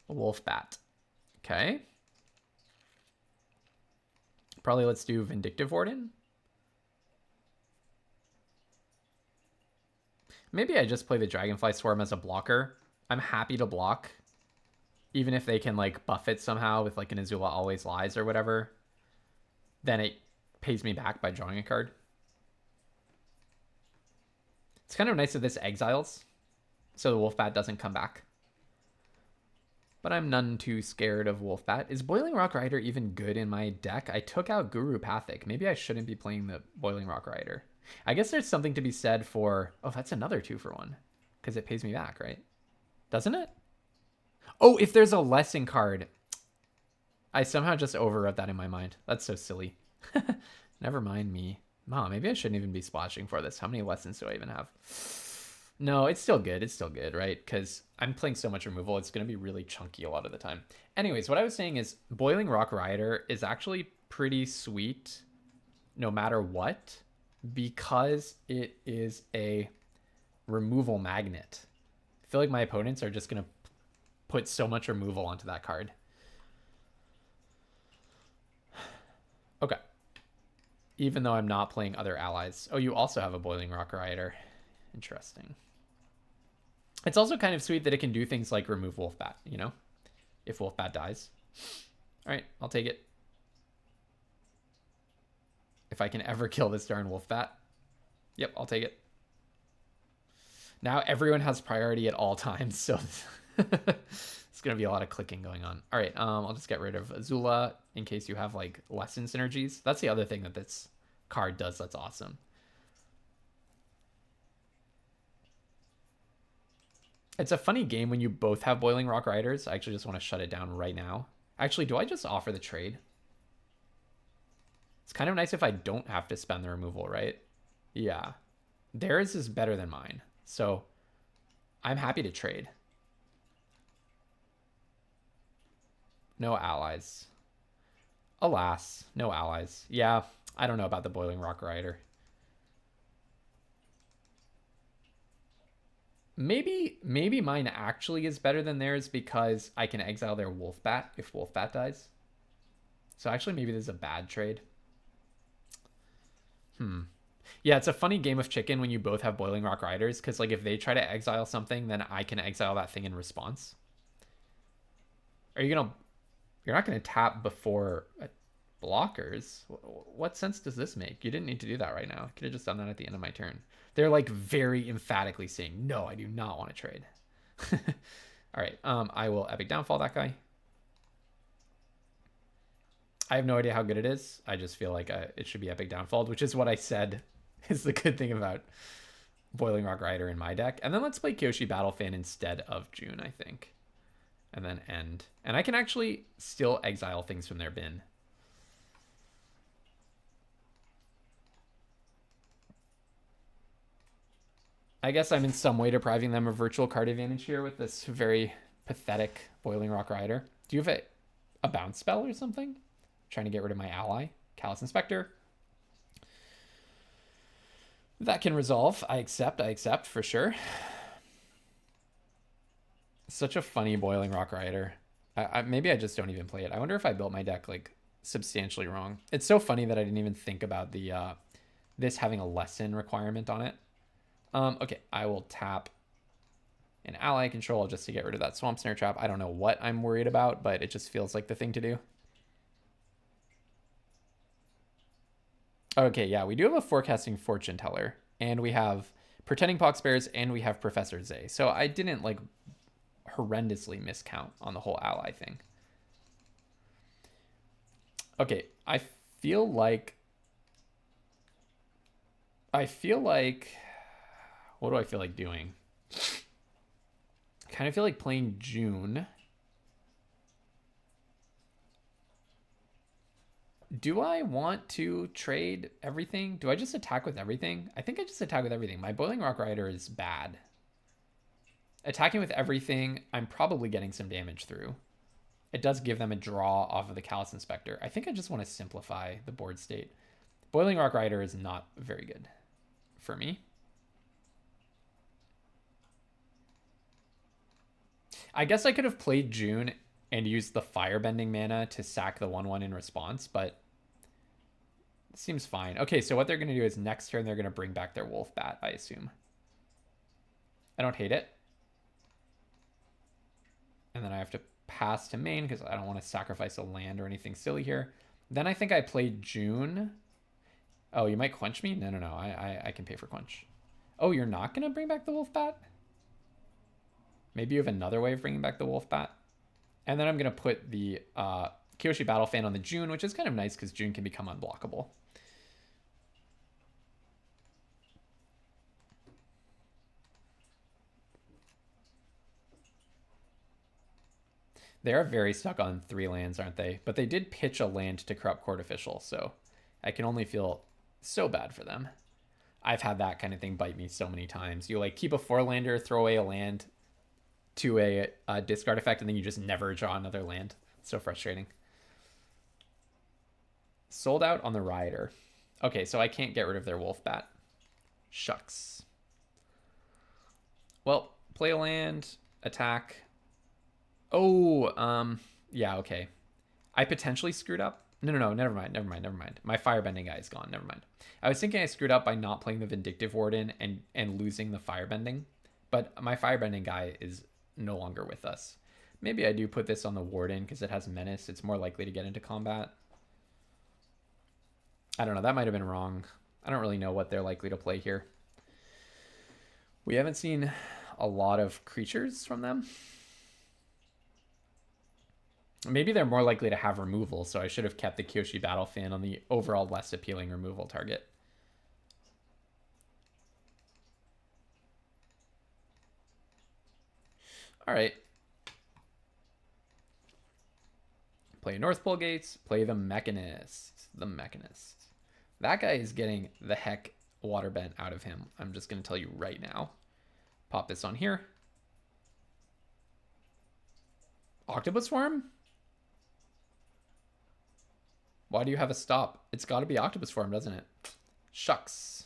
Wolf Bat. Okay. Probably let's do Vindictive Warden. Maybe I just play the Dragonfly Swarm as a blocker. I'm happy to block, even if they can like buff it somehow with like an Azula Always Lies or whatever. Then it pays me back by drawing a card. It's kind of nice that this exiles, so the Wolfbat doesn't come back. But I'm none too scared of Wolfbat. Is Boiling Rock Rider even good in my deck? I took out Guru Pathic. Maybe I shouldn't be playing the Boiling Rock Rider. I guess there's something to be said for... Oh, that's another 2 for 1. Because it pays me back, right? Doesn't it? Oh, if there's a lesson card. I somehow just overwrote that in my mind. That's so silly. Never mind me. Mom, maybe I shouldn't even be splashing for this. How many lessons do I even have? No, it's still good. It's still good, right? Because I'm playing so much removal, it's going to be really chunky a lot of the time. Anyways, what I was saying is Boiling Rock Rider is actually pretty sweet no matter what, because it is a removal magnet. I feel like my opponents are just going to put so much removal onto that card. Okay. Even though I'm not playing other allies. Oh, you also have a Boiling Rock Rider. Interesting. It's also kind of sweet that it can do things like remove Wolfbat, you know? If Wolfbat dies. All right, I'll take it. If I can ever kill this darn Wolfbat. Yep, I'll take it. Now everyone has priority at all times, so it's going to be a lot of clicking going on. All right, I'll just get rid of Azula in case you have like lesson synergies. That's the other thing that this card does that's awesome. It's a funny game when you both have Boiling Rock Riders. I actually just want to shut it down right now. Actually, do I just offer the trade? It's kind of nice if I don't have to spend the removal, right? Yeah. Theirs is better than mine. So I'm happy to trade. No allies. Alas, no allies. Yeah, I don't know about the Boiling Rock Rider. Maybe mine actually is better than theirs because I can exile their Wolfbat if Wolfbat dies. So actually maybe this is a bad trade. Yeah, it's a funny game of chicken when you both have Boiling Rock Riders, because like if they try to exile something, then I can exile that thing in response. You're not gonna tap before blockers. What sense does this make? You didn't need to do that right now. I could have just done that at the end of my turn. They're like very emphatically saying, no, I do not want to trade. All right, I will Epic Downfall that guy. I have no idea how good it is. I just feel like it should be Epic Downfall, which is what I said is the good thing about Boiling Rock Rider in my deck. And then let's play Kyoshi Battlefan instead of June, I think. And then end. And I can actually still exile things from their bin. I guess I'm in some way depriving them of virtual card advantage here with this very pathetic Boiling Rock Rider. Do you have a bounce spell or something? Trying to get rid of my ally. Callous Inspector. That can resolve. I accept for sure. Such a funny Boiling Rock Rider. Maybe I just don't even play it. I wonder if I built my deck like substantially wrong. It's so funny that I didn't even think about the this having a lesson requirement on it. Okay, I will tap an ally control just to get rid of that Swamp Snare Trap. I don't know what I'm worried about, but it just feels like the thing to do. Okay, yeah, we do have a Forecasting Fortune Teller, and we have Pretending Poxbears, and we have Professor Zay. So I didn't like horrendously miscount on the whole ally thing. Okay, I feel like what do I feel like doing? I kind of feel like playing June. Do I want to trade everything? Do I just attack with everything? I think I just attack with everything. My Boiling Rock Rider is bad. Attacking with everything, I'm probably getting some damage through. It does give them a draw off of the Callous Inspector. I think I just want to simplify the board state. Boiling Rock Rider is not very good for me. I guess I could have played June and used the Firebending mana to sack the 1/1 in response, but it seems fine. Okay, so what they're going to do is next turn they're going to bring back their Wolf Bat, I assume. I don't hate it. And then I have to pass to main because I don't want to sacrifice a land or anything silly here. Then I think I played June. Oh, you might quench me? No. I can pay for quench. Oh, you're not going to bring back the Wolf Bat? Maybe you have another way of bringing back the Wolf Bat. And then I'm going to put the Kyoshi Battle Fan on the June, which is kind of nice because June can become unblockable. They are very stuck on 3 lands, aren't they? But they did pitch a land to Corrupt Court Official, so I can only feel so bad for them. I've had that kind of thing bite me so many times. You like keep a 4-lander, throw away a land to a discard effect, and then you just never draw another land. It's so frustrating. Sold out on the Rider. Okay, so I can't get rid of their Wolf Bat. Shucks. Well, play a land, attack. Oh, yeah, okay. I potentially screwed up. No, never mind. My Firebending guy is gone, never mind. I was thinking I screwed up by not playing the Vindictive Warden and losing the Firebending, but my Firebending guy is no longer with us. Maybe I do put this on the Warden because it has Menace. It's more likely to get into combat. I don't know, that might have been wrong. I don't really know what they're likely to play here. We haven't seen a lot of creatures from them. Maybe they're more likely to have removal, so I should have kept the Kyoshi Battle Fan on the overall less appealing removal target. All right. Play North Pole Gates, play the Mechanist. That guy is getting the heck water bent out of him. I'm just going to tell you right now. Pop this on here. Octopus Swarm? Why do you have a stop? It's got to be Octopus Swarm, doesn't it? Shucks.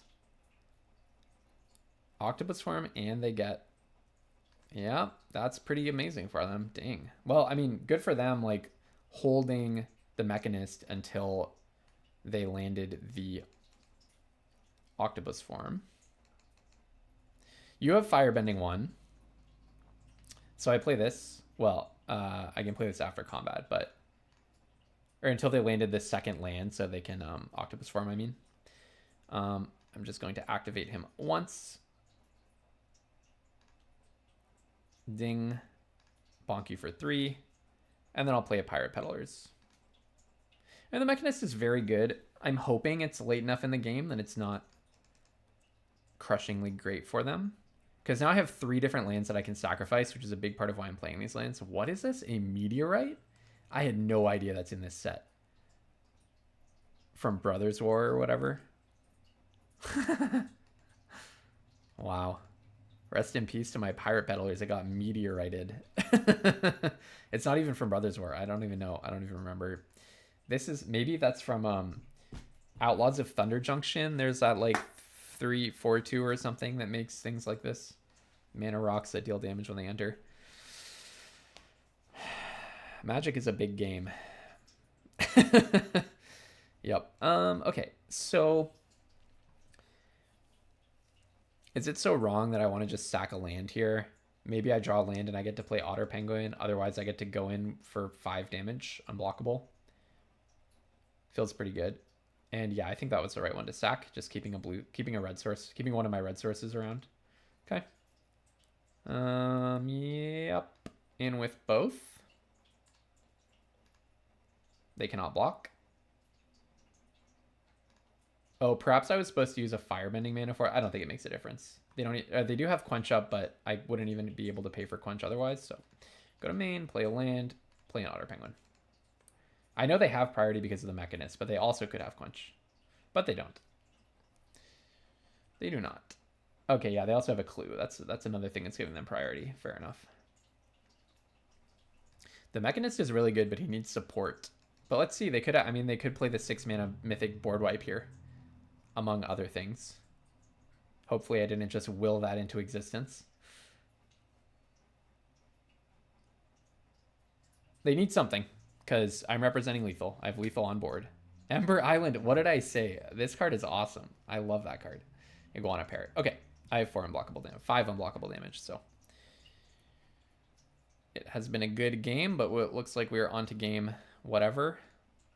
Octopus Swarm, and they get... Yeah, that's pretty amazing for them. Dang. Well, I mean, good for them, like, holding the Mechanist until they landed the Octopus Form. You have Firebending 1. So I play this. Well, I can play this after combat, but... Or until they landed the second land, so they can Octopus Form, I mean. I'm just going to activate him once. Ding. Bonk you for 3. And then I'll play a Pirate Peddlers. And the Mechanist is very good. I'm hoping it's late enough in the game that it's not crushingly great for them. Because now I have 3 different lands that I can sacrifice, which is a big part of why I'm playing these lands. What is this? A Meteorite? I had no idea that's in this set. From Brothers War or whatever. Wow. Rest in peace to my Pirate Peddlers that got meteorited. It's not even from Brothers War. I don't even know. I don't even remember. This is... Maybe that's from Outlaws of Thunder Junction. There's that, like, 3/4/2 or something that makes things like this. Mana rocks that deal damage when they enter. Magic is a big game. Yep. Okay, so is it so wrong that I want to just sack a land here? Maybe I draw a land and I get to play Otter Penguin. Otherwise, I get to go in for 5 damage, unblockable. Feels pretty good. And yeah, I think that was the right one to sack. Just keeping a red source, keeping one of my red sources around. Okay. Yep. In with both. They cannot block. Oh, perhaps I was supposed to use a firebending mana for it. I don't think it makes a difference. They don't. They do have quench up, but I wouldn't even be able to pay for quench otherwise. So, go to main, play a land, play an Otter Penguin. I know they have priority because of the Mechanist, but they also could have quench, but they don't. They do not. Okay, yeah, they also have a clue. That's another thing that's giving them priority. Fair enough. The Mechanist is really good, but he needs support. But let's see. They could. I mean, they could play the 6 mana Mythic board wipe here, among other things. Hopefully I didn't just will that into existence. They need something, because I'm representing lethal. I have lethal on board. Ember Island, what did I say? This card is awesome. I love that card. Iguana Parrot. Okay, I have 4 unblockable damage, 5 unblockable damage, so. It has been a good game, but it looks like we're on to game whatever.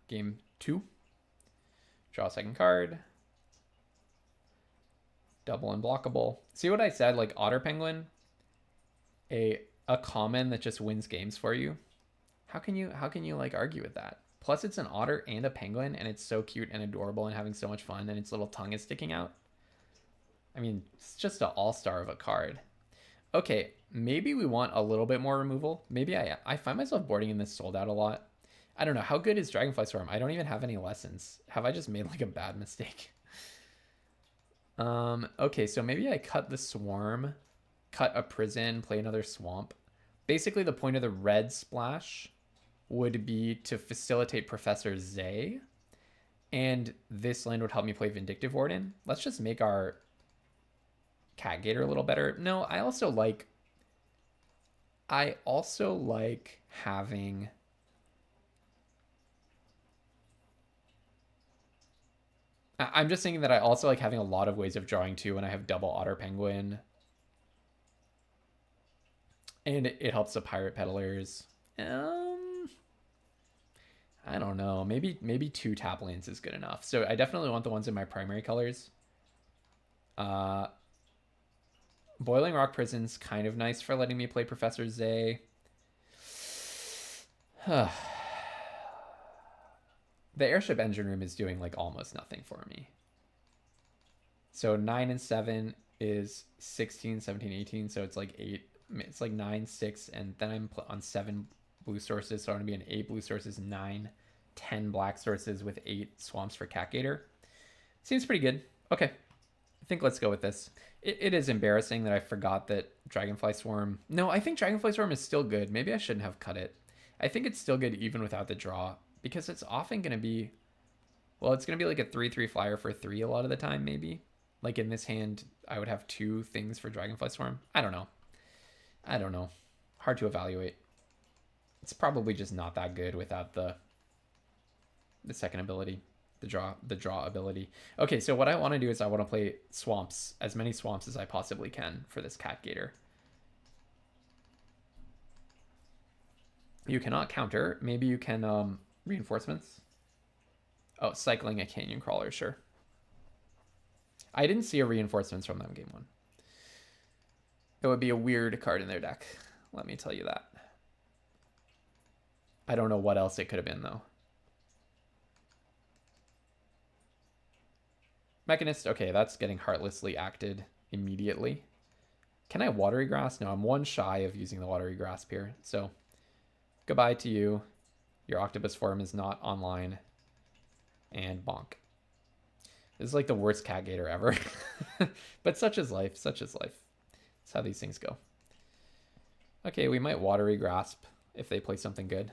Game 2. Draw a second card. Double unblockable. See what I said? Like Otter Penguin, a common that just wins games for you. How can you like argue with that? Plus it's an otter and a penguin, and it's so cute and adorable and having so much fun, and its little tongue is sticking out. I mean, it's just an all-star of a card. Okay, maybe we want a little bit more removal. Maybe I find myself boarding in this sold out a lot. I don't know. How good is Dragonfly Swarm? I don't even have any lessons. Have I just made like a bad mistake? Okay, so maybe I cut the Swarm, cut a Prison, play another Swamp. Basically, the point of the red splash would be to facilitate Professor Zay, and this land would help me play Vindictive Warden. Let's just make our Cat Gator a little better. No, I also like having... I'm just thinking that I also like having a lot of ways of drawing too when I have double Otter Penguin. And it helps the Pirate Peddlers. I don't know. Maybe 2 tap lands is good enough. So I definitely want the ones in my primary colors. Boiling Rock Prison's kind of nice for letting me play Professor Zay. The Airship Engine Room is doing like almost nothing for me. So 9 and 7 is 16, 17, 18. So it's like 8. It's like 9, 6, and then I'm on 7 blue sources. So I'm going to be an 8 blue sources, 9, 10 black sources with 8 swamps for Cat Gator. Seems pretty good. Okay. I think let's go with this. It is embarrassing that I forgot that Dragonfly Swarm... No, I think Dragonfly Swarm is still good. Maybe I shouldn't have cut it. I think it's still good even without the draw. Because it's often going to be... Well, it's going to be like a 3/3 flyer for 3 a lot of the time, maybe. Like in this hand, I would have 2 things for Dragonfly Swarm. I don't know. Hard to evaluate. It's probably just not that good without the second ability. The draw ability. Okay, so what I want to do is I want to play swamps. As many swamps as I possibly can for this Cat Gator. You cannot counter. Maybe you can... Reinforcements. Oh, cycling a Canyon Crawler, sure. I didn't see a reinforcements from them game 1. It would be a weird card in their deck. Let me tell you that. I don't know what else it could have been, though. Mechanist. Okay, that's getting heartlessly acted immediately. Can I Watery Grasp? No, I'm 1 shy of using the Watery Grasp here. So, goodbye to you. Your octopus form is not online. And bonk. This is like the worst Cat Gator ever. But such is life. Such is life. That's how these things go. Okay, we might Watery Grasp if they play something good.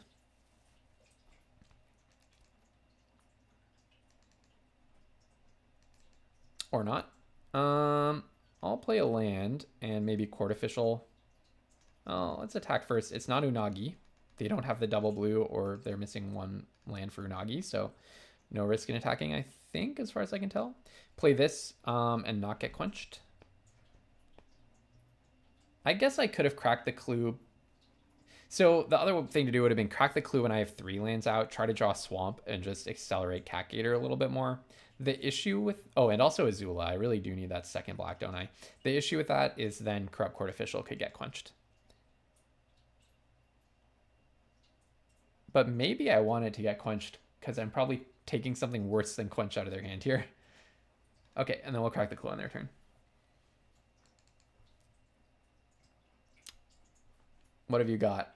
Or not. I'll play a land and maybe court official. Oh, let's attack first. It's not Unagi. They don't have the double blue, or they're missing one land for Unagi, so no risk in attacking, I think, as far as I can tell. Play this and not get quenched. I guess I could have cracked the clue. So the other thing to do would have been crack the clue when I have 3 lands out, try to draw Swamp, and just accelerate Cat Gator a little bit more. The issue with... Oh, and also Azula. I really do need that second black, don't I? The issue with that is then Corrupt Court Official could get quenched. But maybe I want it to get quenched because I'm probably taking something worse than quench out of their hand here. Okay, and then we'll crack the clue on their turn. What have you got?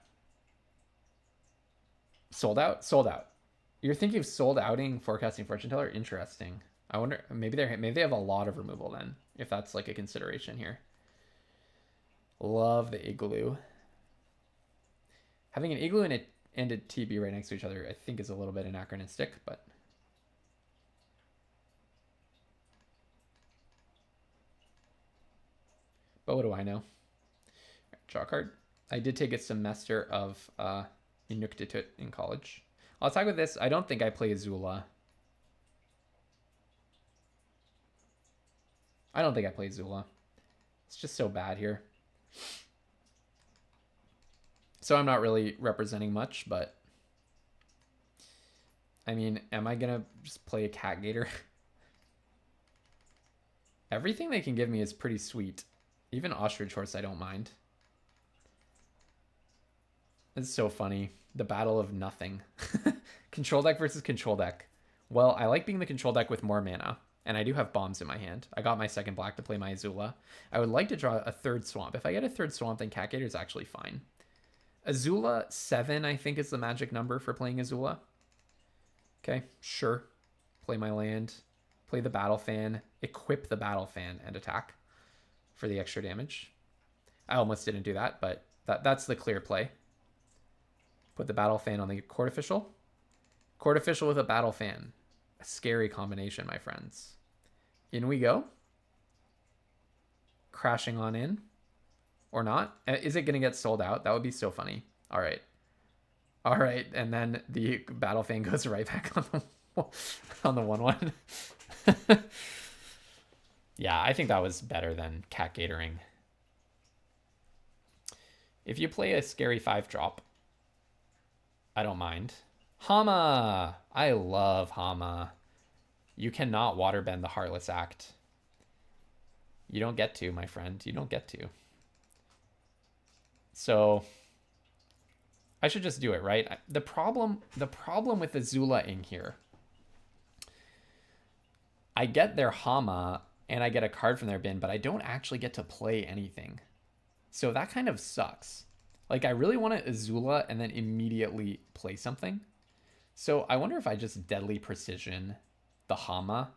Sold out? Sold out. You're thinking of sold outing Forecasting Fortune Teller? Interesting. I wonder, maybe they have a lot of removal then, if that's like a consideration here. Love the Igloo. Having an Igloo and a TB right next to each other, I think, is a little bit anachronistic, but... But what do I know? Right, draw a card. I did take a semester of Inuktitut in college. I'll attack with this. I don't think I play Azula. I don't think I play Azula. It's just so bad here. So I'm not really representing much, but... I mean, am I going to just play a Cat Gator? Everything they can give me is pretty sweet. Even Ostrich Horse I don't mind. It's so funny. The battle of nothing. Control deck versus control deck. Well, I like being the control deck with more mana. And I do have bombs in my hand. I got my second black to play my Azula. I would like to draw a third swamp. If I get a third swamp, then Cat Gator is actually fine. Azula 7, I think, is the magic number for playing Azula. Okay, sure. Play my land. Play the Battle Fan. Equip the Battle Fan and attack for the extra damage. I almost didn't do that, but that's the clear play. Put the Battle Fan on the Court Official. Court Official with a Battle Fan. A scary combination, my friends. In we go. Crashing on in. Or not. Is it going to get sold out? That would be so funny. All right. All right. And then the Battle Fan goes right back on the 1/1. Yeah, I think that was better than Cat Gatoring. If you play a scary 5-drop, I don't mind. Hama! I love Hama. You cannot waterbend the Heartless Act. You don't get to, my friend. You don't get to. So I should just do it, right? The problem with Azula in here, I get their Hama and I get a card from their bin, but I don't actually get to play anything. So that kind of sucks. Like, I really want to Azula and then immediately play something. So I wonder if I just Deadly Precision the Hama.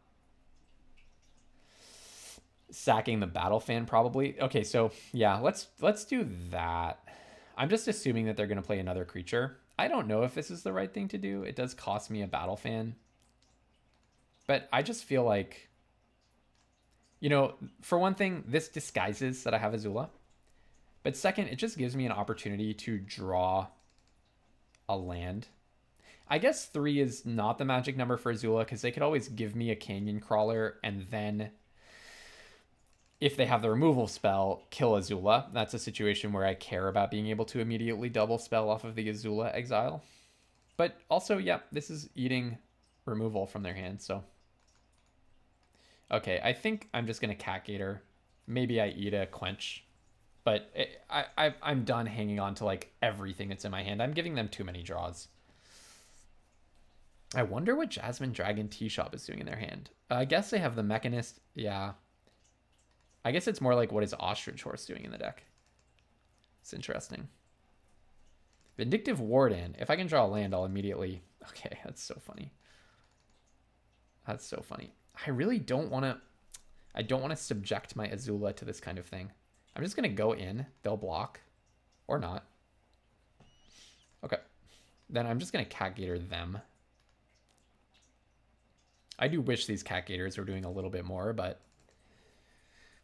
Sacking the Battle Fan, probably. Okay, so yeah, let's do that. I'm just assuming that they're going to play another creature. I don't know if this is the right thing to do. It does cost me a Battle Fan. But I just feel like, you know, for one thing, this disguises that I have Azula. But second, it just gives me an opportunity to draw a land. I guess 3 is not the magic number for Azula because they could always give me a Canyon Crawler and then, if they have the removal spell, kill Azula. That's a situation where I care about being able to immediately double spell off of the Azula exile. But also, yeah, this is eating removal from their hand, so... Okay, I think I'm just going to Cat Gator. Maybe I eat a Quench. But I'm done hanging on to, like, everything that's in my hand. I'm giving them too many draws. I wonder what Jasmine Dragon T-Shop is doing in their hand. I guess they have the Mechanist. Yeah. I guess it's more like what is Ostrich Horse doing in the deck. It's interesting. Vindictive Warden. If I can draw a land, I'll immediately... Okay, that's so funny. That's so funny. I really don't want to... I don't want to subject my Azula to this kind of thing. I'm just going to go in. They'll block. Or not. Okay. Then I'm just going to Cat Gator them. I do wish these Cat Gators were doing a little bit more, but...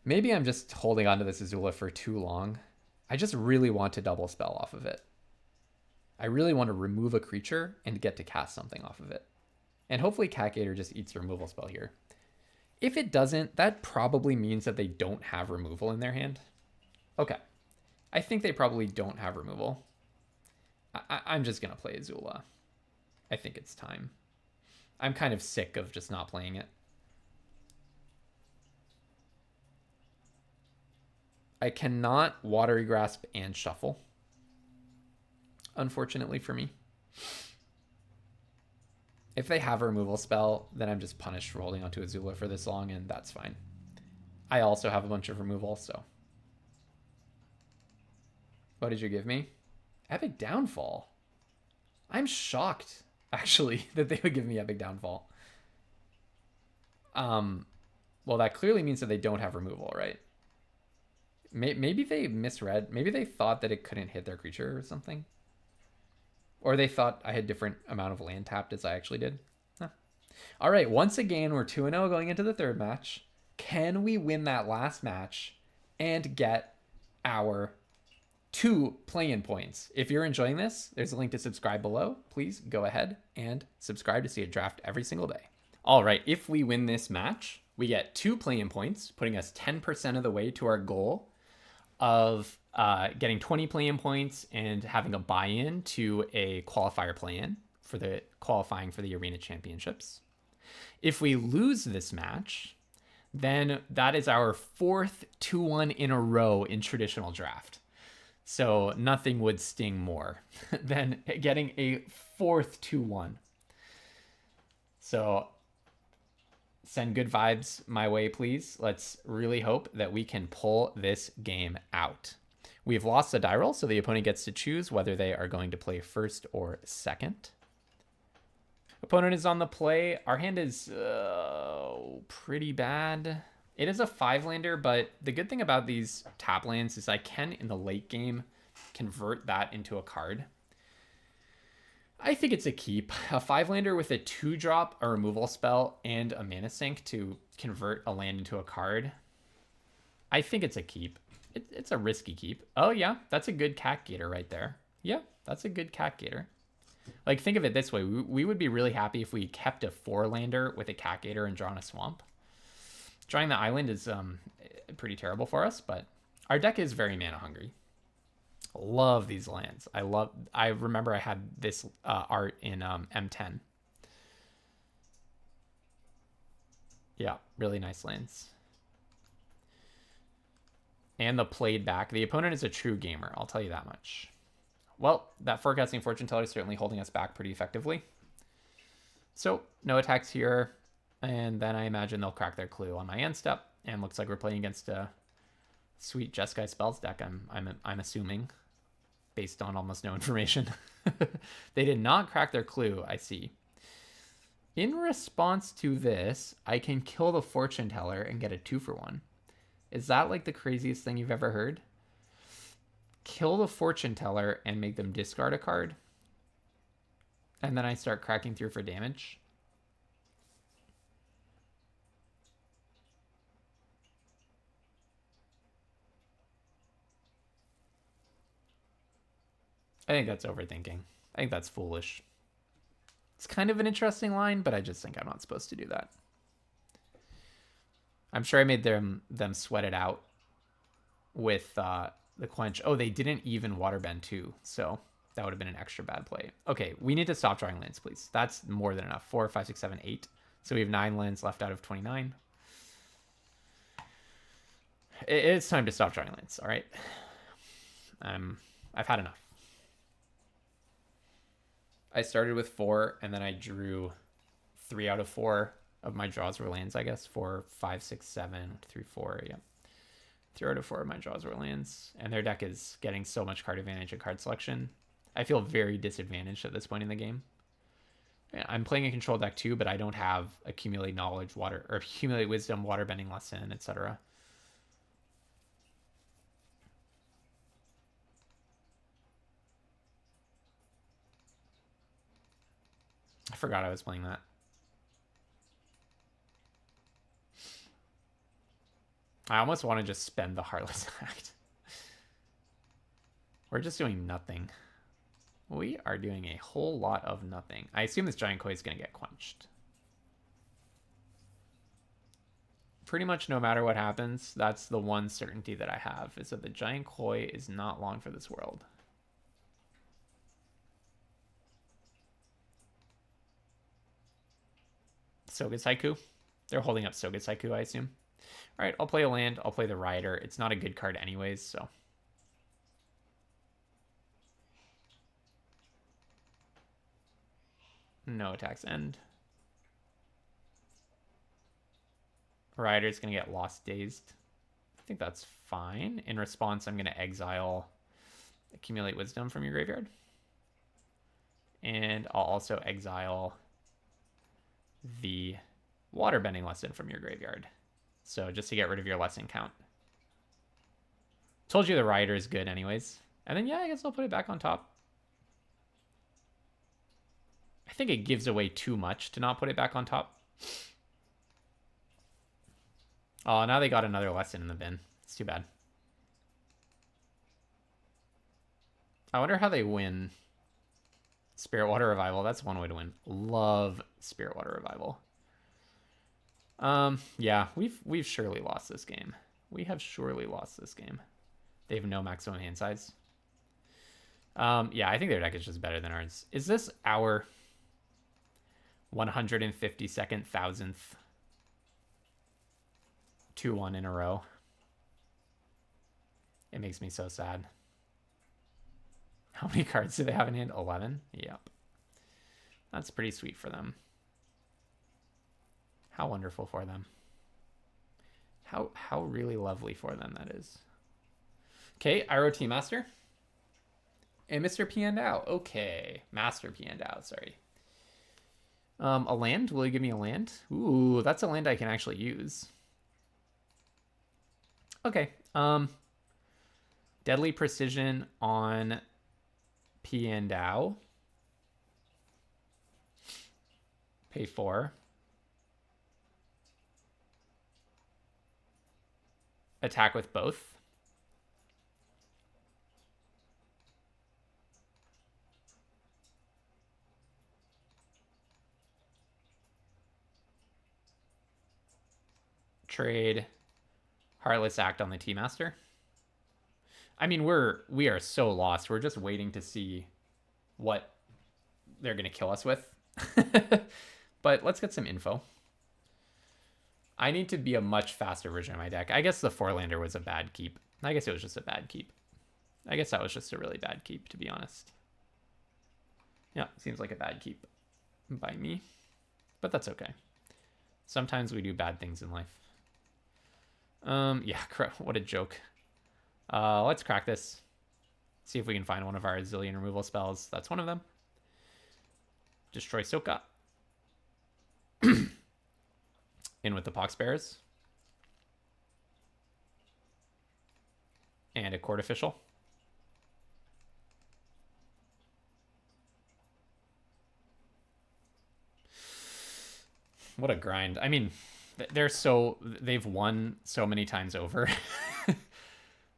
Maybe I'm just holding on to this Azula for too long. I just really want to double spell off of it. I really want to remove a creature and get to cast something off of it. And hopefully Cat Gator just eats the removal spell here. If it doesn't, that probably means that they don't have removal in their hand. Okay. I think they probably don't have removal. I'm just going to play Azula. I think it's time. I'm kind of sick of just not playing it. I cannot Watery Grasp and Shuffle, unfortunately for me. If they have a removal spell, then I'm just punished for holding onto Azula for this long, and that's fine. I also have a bunch of removal, so. What did you give me? Epic Downfall. I'm shocked, actually, that they would give me Epic Downfall. Well, that clearly means that they don't have removal, right? Maybe they misread. Maybe they thought that it couldn't hit their creature or something. Or they thought I had different amount of land tapped as I actually did. Huh. All right, once again, we're 2-0 going into the third match. Can we win that last match and get our 2 play-in points? If you're enjoying this, there's a link to subscribe below. Please go ahead and subscribe to see a draft every single day. All right, if we win this match, we get 2 play-in points, putting us 10% of the way to our goal of getting 20 play-in points and having a buy-in to a qualifier play-in for the qualifying for the Arena Championships. If we lose this match, then that is our 4th 2-1 in a row in traditional draft. So nothing would sting more than getting a 4th 2-1. So send good vibes my way, please. Let's really hope that we can pull this game out. We've lost the die roll, so the opponent gets to choose whether they are going to play first or second. Opponent is on the play. Our hand is pretty bad. It is a 5-lander, but the good thing about these tap lands is I can, in the late game, convert that into a card. I think it's a keep. A 5-lander with a 2-drop, a removal spell, and a mana sink to convert a land into a card. I think it's a keep. It's a risky keep. Oh yeah, that's a good Cat Gator right there. Yeah, that's a good Cat Gator. Like, think of it this way. We would be really happy if we kept a 4-lander with a Cat Gator and drawn a swamp. Drawing the island is pretty terrible for us, but our deck is very mana hungry. Love these lands. I remember I had this art in M10. Yeah, really nice lands. And the played back. The opponent is a true gamer, I'll tell you that much. Well, that Forecasting Fortune Teller is certainly holding us back pretty effectively. So, no attacks here. And then I imagine they'll crack their clue on my end step. And looks like we're playing against a sweet Jeskai Spells deck, I'm assuming, based on almost no information. They did not crack their clue, I see. In response to this, I can kill the Fortune Teller and get a 2-for-1. Is that like the craziest thing you've ever heard? Kill the Fortune Teller and make them discard a card. And then I start cracking through for damage. I think that's overthinking. I think that's foolish. It's kind of an interesting line, but I just think I'm not supposed to do that. I'm sure I made them sweat it out with the quench. Oh, they didn't even waterbend too, so that would have been an extra bad play. Okay, we need to stop drawing lands, please. That's more than enough. 4, 5, 6, 7, 8. So we have 9 lands left out of 29. It's time to stop drawing lands, all right? I've had enough. I started with 4, and then I drew 3 out of 4 of my draws were lands, I guess. 4, 5, 6, 7, 3, 4, yeah. 3 out of 4 of my draws were lands, and their deck is getting so much card advantage and card selection. I feel very disadvantaged at this point in the game. I'm playing a control deck too, but I don't have accumulate knowledge, or accumulate wisdom, waterbending lesson, etc. I forgot I was playing that. I almost want to just spend the Heartless Act. We're just doing nothing. We are doing a whole lot of nothing. I assume this Giant Koi is going to get quenched. Pretty much no matter what happens, that's the one certainty that I have, is that the Giant Koi is not long for this world. Soga's Haiku. They're holding up Soga's Haiku, I assume. All right, I'll play a land. I'll play the Rider. It's not a good card anyways, so. No attacks end. Rider's going to get Lost Dazed. I think that's fine. In response, I'm going to exile Accumulate Wisdom from your graveyard. And I'll also exile the Waterbending Lesson from your graveyard. So just to get rid of your lesson count. Told you the Rider is good anyways. And then, yeah, I guess I'll put it back on top. I think it gives away too much to not put it back on top. Oh, now they got another lesson in the bin. It's too bad. I wonder how they win Spirit Water Revival. That's one way to win. Love Spirit Water Revival. Yeah, we've surely lost this game. We have surely lost this game. They have no maximum hand size. Yeah, I think their deck is just better than ours. Is this our 152nd thousandth 2-1 in a row? It makes me so sad. How many cards do they have in hand? 11? Yep. That's pretty sweet for them. How wonderful for them. How really lovely for them that is. Okay, Iroh Tea Master. And Mr. Piandao. Okay. Master Piandao, sorry. A land? Will he give me a land? Ooh, that's a land I can actually use. Okay. Deadly Precision on Piandao. Pay 4. Attack with both. Trade Heartless Act on the Tea Master. I mean, we are so lost. We're just waiting to see what they're going to kill us with. But let's get some info. I need to be a much faster version of my deck. I guess the 4-lander was a bad keep. I guess it was just a bad keep. I guess that was just a really bad keep, to be honest. Yeah, seems like a bad keep by me. But that's okay. Sometimes we do bad things in life. Yeah, what a joke. Let's crack this. See if we can find one of our zillion removal spells. That's one of them. Destroy Soka. In with the Pox Bears. And a Court Official. What a grind. I mean, they've won so many times over.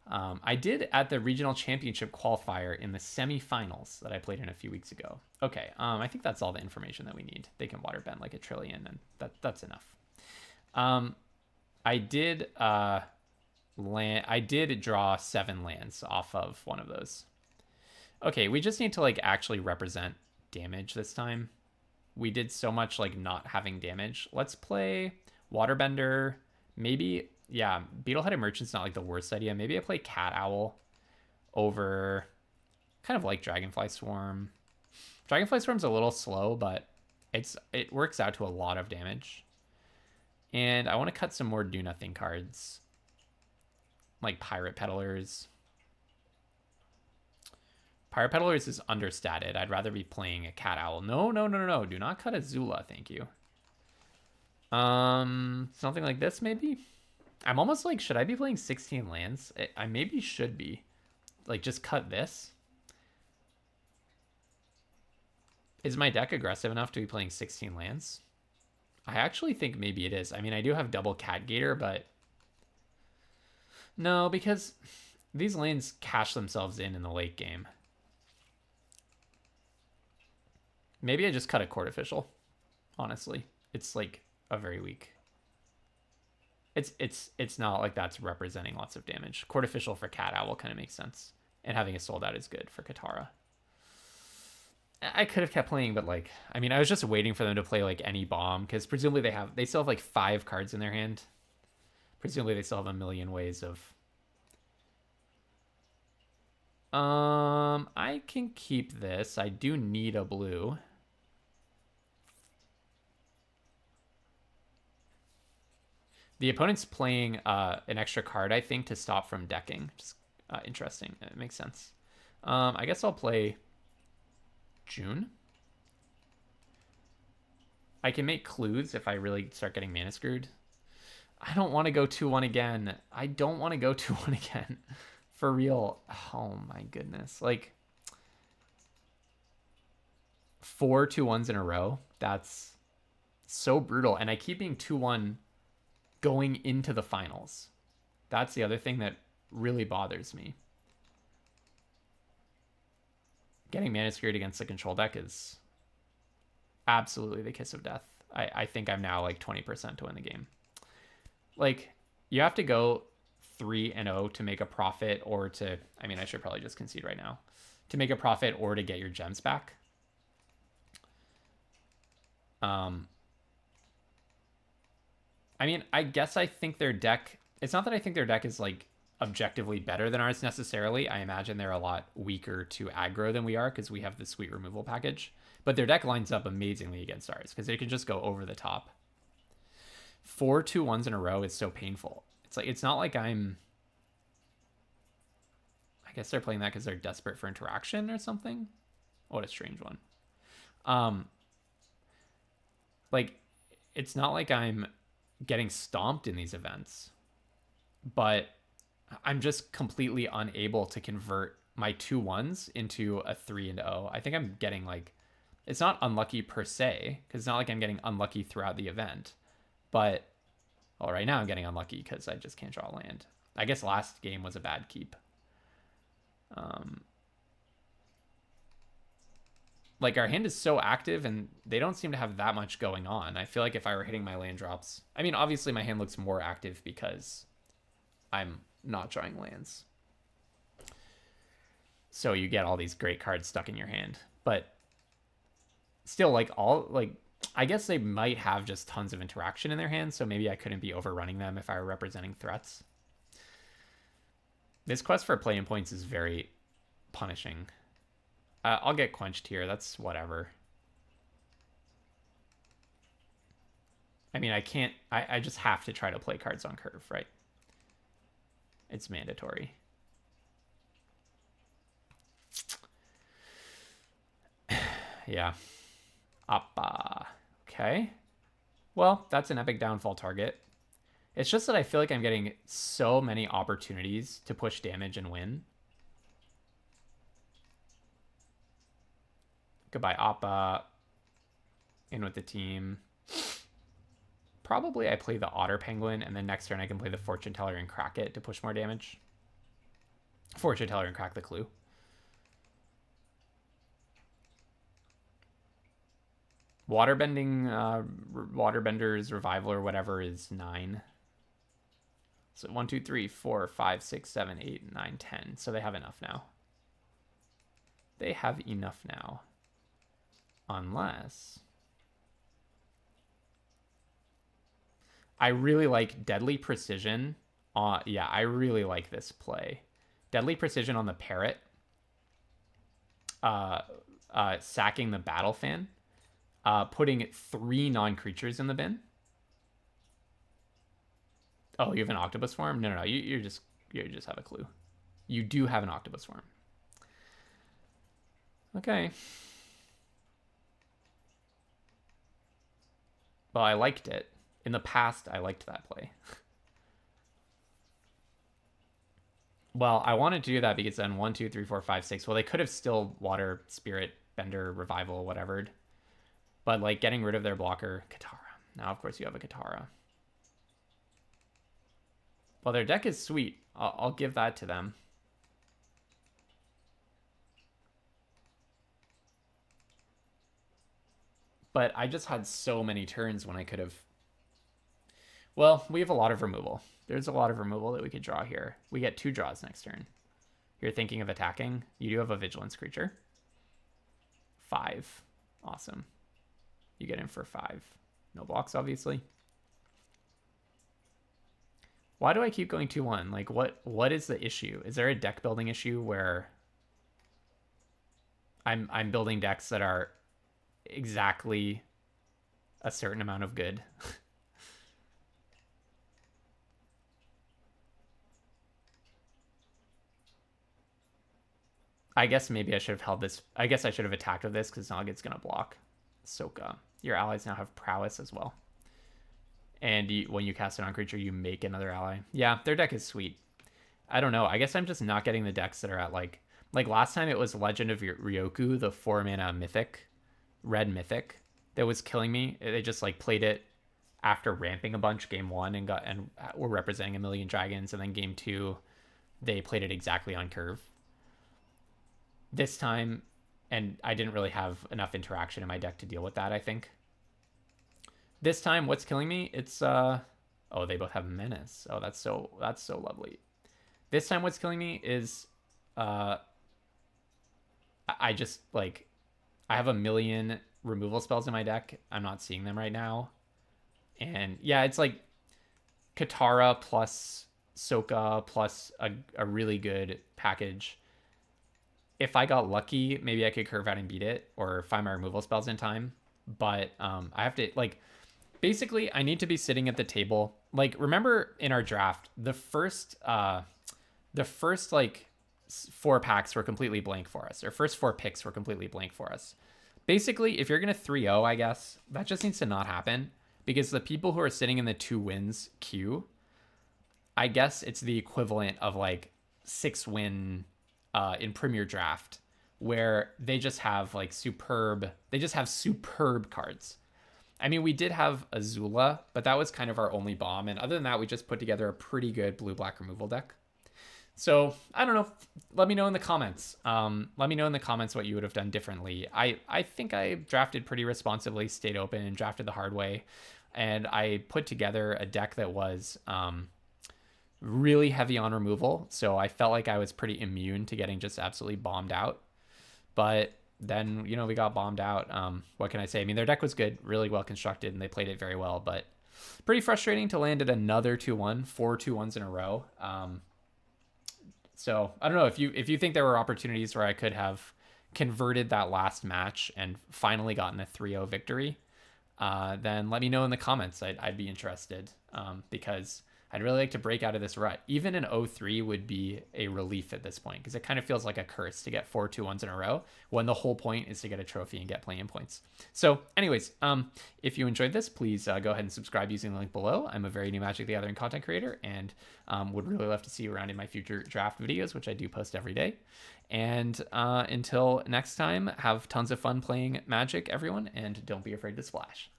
I did at the regional championship qualifier in the semifinals that I played in a few weeks ago. Okay, I think that's all the information that we need. They can waterbend like a trillion, and that's enough. I did draw 7 lands off of one of those. Okay, we just need to like actually represent damage this time. We did so much like not having damage. Let's play Waterbender. Maybe, yeah, Beetle-Headed Merchant's not like the worst idea. Maybe I play Cat Owl over kind of like Dragonfly Swarm. Dragonfly Swarm's a little slow, but it works out to a lot of damage. And I want to cut some more do nothing cards. Like Pirate Peddlers. Pirate Peddlers is understated. I'd rather be playing a Cat Owl. No. Do not cut a Zula, thank you. Something like this, maybe? I'm almost like, should I be playing 16 lands? I maybe should be. Like, just cut this. Is my deck aggressive enough to be playing 16 lands? I actually think maybe it is. I mean, I do have double Cat Gator, but No, because these lanes cash themselves in the late game. Maybe I just cut a court official. Honestly, it's like a very weak. It's not like that's representing lots of damage. Court official for Cat Owl kind of makes sense, and having a sold out is good for Katara. I could have kept playing, but like, I mean, I was just waiting for them to play like any bomb because presumably they still have like 5 cards in their hand. Presumably they still have a million ways of. I can keep this. I do need a blue. The opponent's playing an extra card, I think, to stop from decking. Just interesting. It makes sense. I guess I'll play June. I can make clues if I really start getting mana screwed. I don't want to go 2-1 again. I don't want to go 2-1 again. For real. Oh my goodness. Like 4 2-1s in a row. That's so brutal. And I keep being 2-1 going into the finals. That's the other thing that really bothers me. Getting mana screwed against the control deck is absolutely the kiss of death. I think I'm now like 20% to win the game. Like, you have to go 3-0 to make a profit, or to, I mean, I should probably just concede right now, to make a profit or to get your gems back. I mean, I guess I think their deck, it's not that I think their deck is like objectively better than ours necessarily. I imagine they're a lot weaker to aggro than we are because we have the sweet removal package. But their deck lines up amazingly against ours because they can just go over the top. 4 2-1s in a row is so painful. It's like, it's not like I'm, I guess they're playing that because they're desperate for interaction or something. What a strange one. Like, it's not like I'm getting stomped in these events, but I'm just completely unable to convert my 2-1s into a 3-0. I think I'm getting like, it's not unlucky per se, because it's not like I'm getting unlucky throughout the event, but well, right now I'm getting unlucky because I just can't draw land. I guess last game was a bad keep. Like, our hand is so active and they don't seem to have that much going on. I feel like if I were hitting my land drops, I mean, obviously my hand looks more active because I'm not drawing lands. So you get all these great cards stuck in your hand. But still, like, I guess they might have just tons of interaction in their hands, so maybe I couldn't be overrunning them if I were representing threats. This quest for play-in points is very punishing. I'll get quenched here. That's whatever. I mean, I can't... I just have to try to play cards on curve, right? It's mandatory. Yeah. Appa. Okay. Well, that's an epic downfall target. It's just that I feel like I'm getting so many opportunities to push damage and win. Goodbye, Appa. In with the team. Probably I play the Otter Penguin, and then next turn I can play the Fortune Teller and crack it to push more damage. Fortune Teller and crack the clue. Waterbender's Revival or whatever is 9. So 1, 2, 3, 4, 5, 6, 7, 8, 9, 10. So they have enough now. They have enough now. Unless... I really like Deadly Precision. Yeah, I really like this play. Deadly Precision on the Parrot. Sacking the Battle Fan. Putting 3 non-creatures in the bin. Oh, you have an octopus form? No. You just have a clue. You do have an octopus form. Okay. Well, I liked it. In the past, I liked that play. Well, I wanted to do that because then 1, 2, 3, 4, 5, 6. Well, they could have still Water, Spirit, Bender, Revival, whatever. But like getting rid of their blocker, Katara. Now, of course, you have a Katara. Well, their deck is sweet. I'll give that to them. But I just had so many turns when I could have... Well, we have a lot of removal. There's a lot of removal that we could draw here. We get 2 draws next turn. You're thinking of attacking. You do have a vigilance creature. 5. Awesome. You get in for 5. No blocks, obviously. Why do I keep going 2-1? Like, what is the issue? Is there a deck building issue where I'm building decks that are exactly a certain amount of good? I guess maybe I should have held this. I guess I should have attacked with this because Noggit's going to block. Soka. Your allies now have prowess as well. And when you cast it on a creature, you make another ally. Yeah, their deck is sweet. I don't know. I guess I'm just not getting the decks that are at like last time it was Legend of Ryoku, the 4-mana mythic, red mythic that was killing me. They just like played it after ramping a bunch game 1 and were representing a million dragons, and then game 2 they played it exactly on curve. This time, and I didn't really have enough interaction in my deck to deal with that, I think. This time, what's killing me? It's oh, they both have menace. Oh, that's so lovely. This time, what's killing me is I just like I have a million removal spells in my deck. I'm not seeing them right now. And yeah, it's like Katara plus Soka plus a really good package. If I got lucky, maybe I could curve out and beat it or find my removal spells in time. But I have to, like, basically, I need to be sitting at the table. Like, remember in our draft, the first like 4 packs were completely blank for us. Our first 4 picks were completely blank for us. Basically, if you're going to 3-0, I guess, that just needs to not happen. Because the people who are sitting in the 2 wins queue, I guess it's the equivalent of like 6 win in Premier Draft, where they just have like superb cards. I mean, we did have Azula, but that was kind of our only bomb. And other than that, we just put together a pretty good blue-black removal deck. So I don't know. Let me know in the comments. Let me know in the comments what you would have done differently. I think I drafted pretty responsibly, stayed open, and drafted the hard way. And I put together a deck that was really heavy on removal. So I felt like I was pretty immune to getting just absolutely bombed out. But then, you know, we got bombed out. What can I say? I mean, their deck was good, really well constructed, and they played it very well. But pretty frustrating to land at another 2-1, 4 2-1s in a row. So I don't know if you think there were opportunities where I could have converted that last match and finally gotten a 3-0 victory, then let me know in the comments. I'd be interested because I'd really like to break out of this rut. Even an 0-3 would be a relief at this point because it kind of feels like a curse to get 4 2-1s in a row when the whole point is to get a trophy and get play-in points. So anyways, if you enjoyed this, please go ahead and subscribe using the link below. I'm a very new Magic the Gathering content creator and would really love to see you around in my future draft videos, which I do post every day. And until next time, have tons of fun playing Magic, everyone, and don't be afraid to splash.